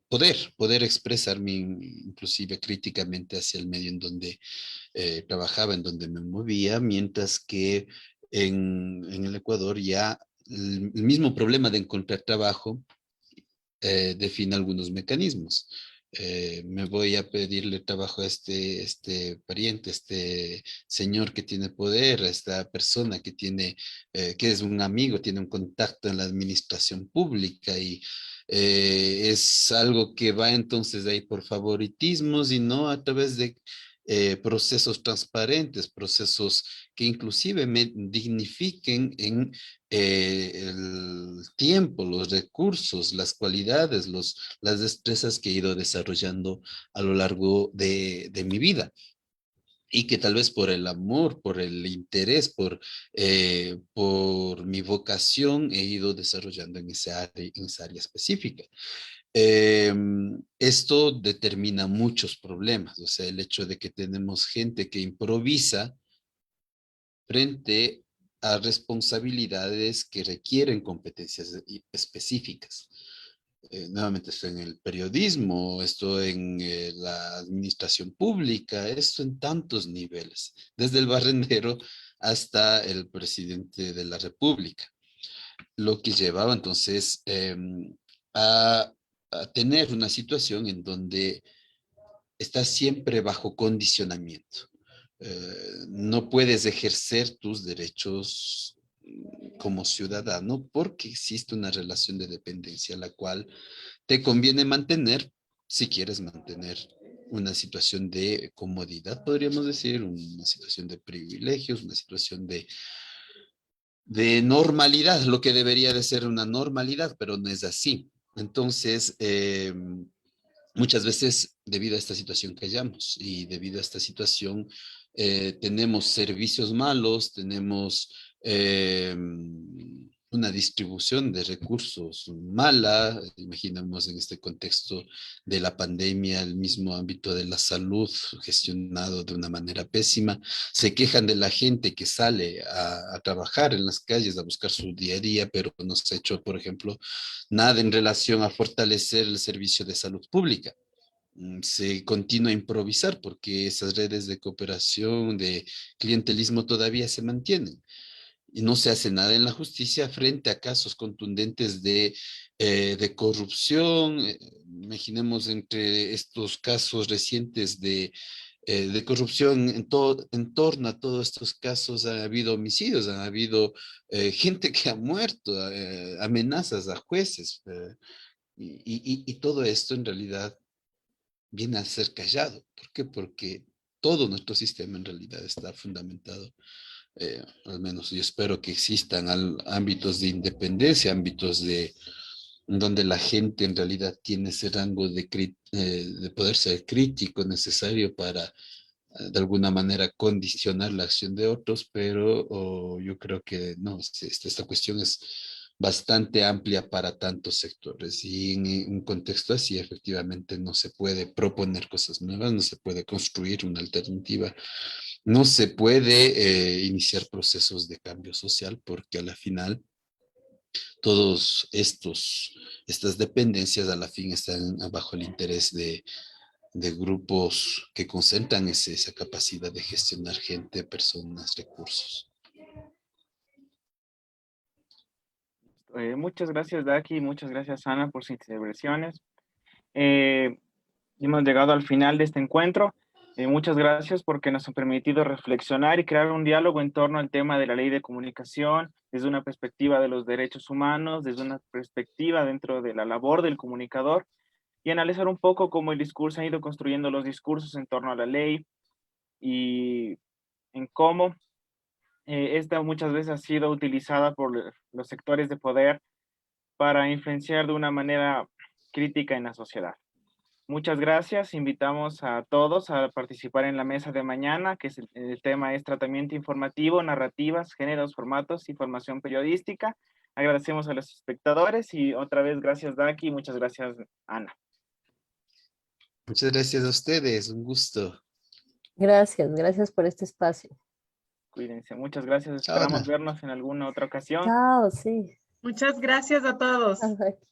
poder expresarme inclusive críticamente hacia el medio en donde trabajaba, en donde me movía, mientras que en el Ecuador ya el mismo problema de encontrar trabajo define algunos mecanismos. Me voy a pedirle trabajo a este pariente, este señor que tiene poder, a esta persona que es un amigo, tiene un contacto en la administración pública y es algo que va entonces de ahí por favoritismos y no a través de procesos transparentes, procesos que inclusive me dignifiquen en el tiempo, los recursos, las cualidades, las destrezas que he ido desarrollando a lo largo de mi vida. Y que tal vez por el amor, por el interés, por mi vocación he ido desarrollando en esa área específica. Esto determina muchos problemas, o sea, el hecho de que tenemos gente que improvisa frente a responsabilidades que requieren competencias específicas. Nuevamente, esto en el periodismo, esto en la administración pública, esto en tantos niveles, desde el barrendero hasta el presidente de la República, lo que llevaba entonces a, a tener una situación en donde estás siempre bajo condicionamiento. No puedes ejercer tus derechos como ciudadano porque existe una relación de dependencia la cual te conviene mantener si quieres mantener una situación de comodidad, podríamos decir, una situación de privilegios, una situación de normalidad, lo que debería de ser una normalidad, pero no es así. Entonces, muchas veces, debido a esta situación callamos y debido a esta situación tenemos servicios malos, tenemos una distribución de recursos mala. Imaginamos en este contexto de la pandemia, el mismo ámbito de la salud gestionado de una manera pésima. Se quejan de la gente que sale a trabajar en las calles, a buscar su día a día, pero no se ha hecho, por ejemplo, nada en relación a fortalecer el servicio de salud pública. Se continúa a improvisar porque esas redes de cooperación, de clientelismo todavía se mantienen y no se hace nada en la justicia frente a casos contundentes de corrupción. Imaginemos entre estos casos recientes de corrupción en torno a todos estos casos ha habido homicidios, ha habido gente que ha muerto, amenazas a jueces, y todo esto en realidad viene a ser callado. ¿Por qué? Porque todo nuestro sistema en realidad está fundamentado, al menos yo espero que existan ámbitos de independencia, ámbitos donde la gente en realidad tiene ese rango de poder ser crítico necesario para de alguna manera condicionar la acción de otros, pero yo creo que no, esta cuestión es bastante amplia para tantos sectores y en un contexto así efectivamente no se puede proponer cosas nuevas, no se puede construir una alternativa, no se puede iniciar procesos de cambio social porque a la final todos estas dependencias a la fin están bajo el interés de grupos que concentran esa capacidad de gestionar gente, personas, recursos. Muchas gracias, Daki, muchas gracias, Ana, por sus intervenciones. Hemos llegado al final de este encuentro. Muchas gracias porque nos han permitido reflexionar y crear un diálogo en torno al tema de la ley de comunicación, desde una perspectiva de los derechos humanos, desde una perspectiva dentro de la labor del comunicador, y analizar un poco cómo el discurso ha ido construyendo los discursos en torno a la ley y en cómo esta muchas veces ha sido utilizada por los sectores de poder para influenciar de una manera crítica en la sociedad. Muchas gracias. Invitamos a todos a participar en la mesa de mañana, que el tema es tratamiento informativo, narrativas, géneros, formatos y formación periodística. Agradecemos a los espectadores y otra vez gracias, Daki, y muchas gracias, Ana. Muchas gracias a ustedes, un gusto. Gracias por este espacio. Cuídense, muchas gracias. Chao, Esperamos Ana. vernos en alguna otra ocasión. Chao, sí. Muchas gracias a todos. Hasta aquí.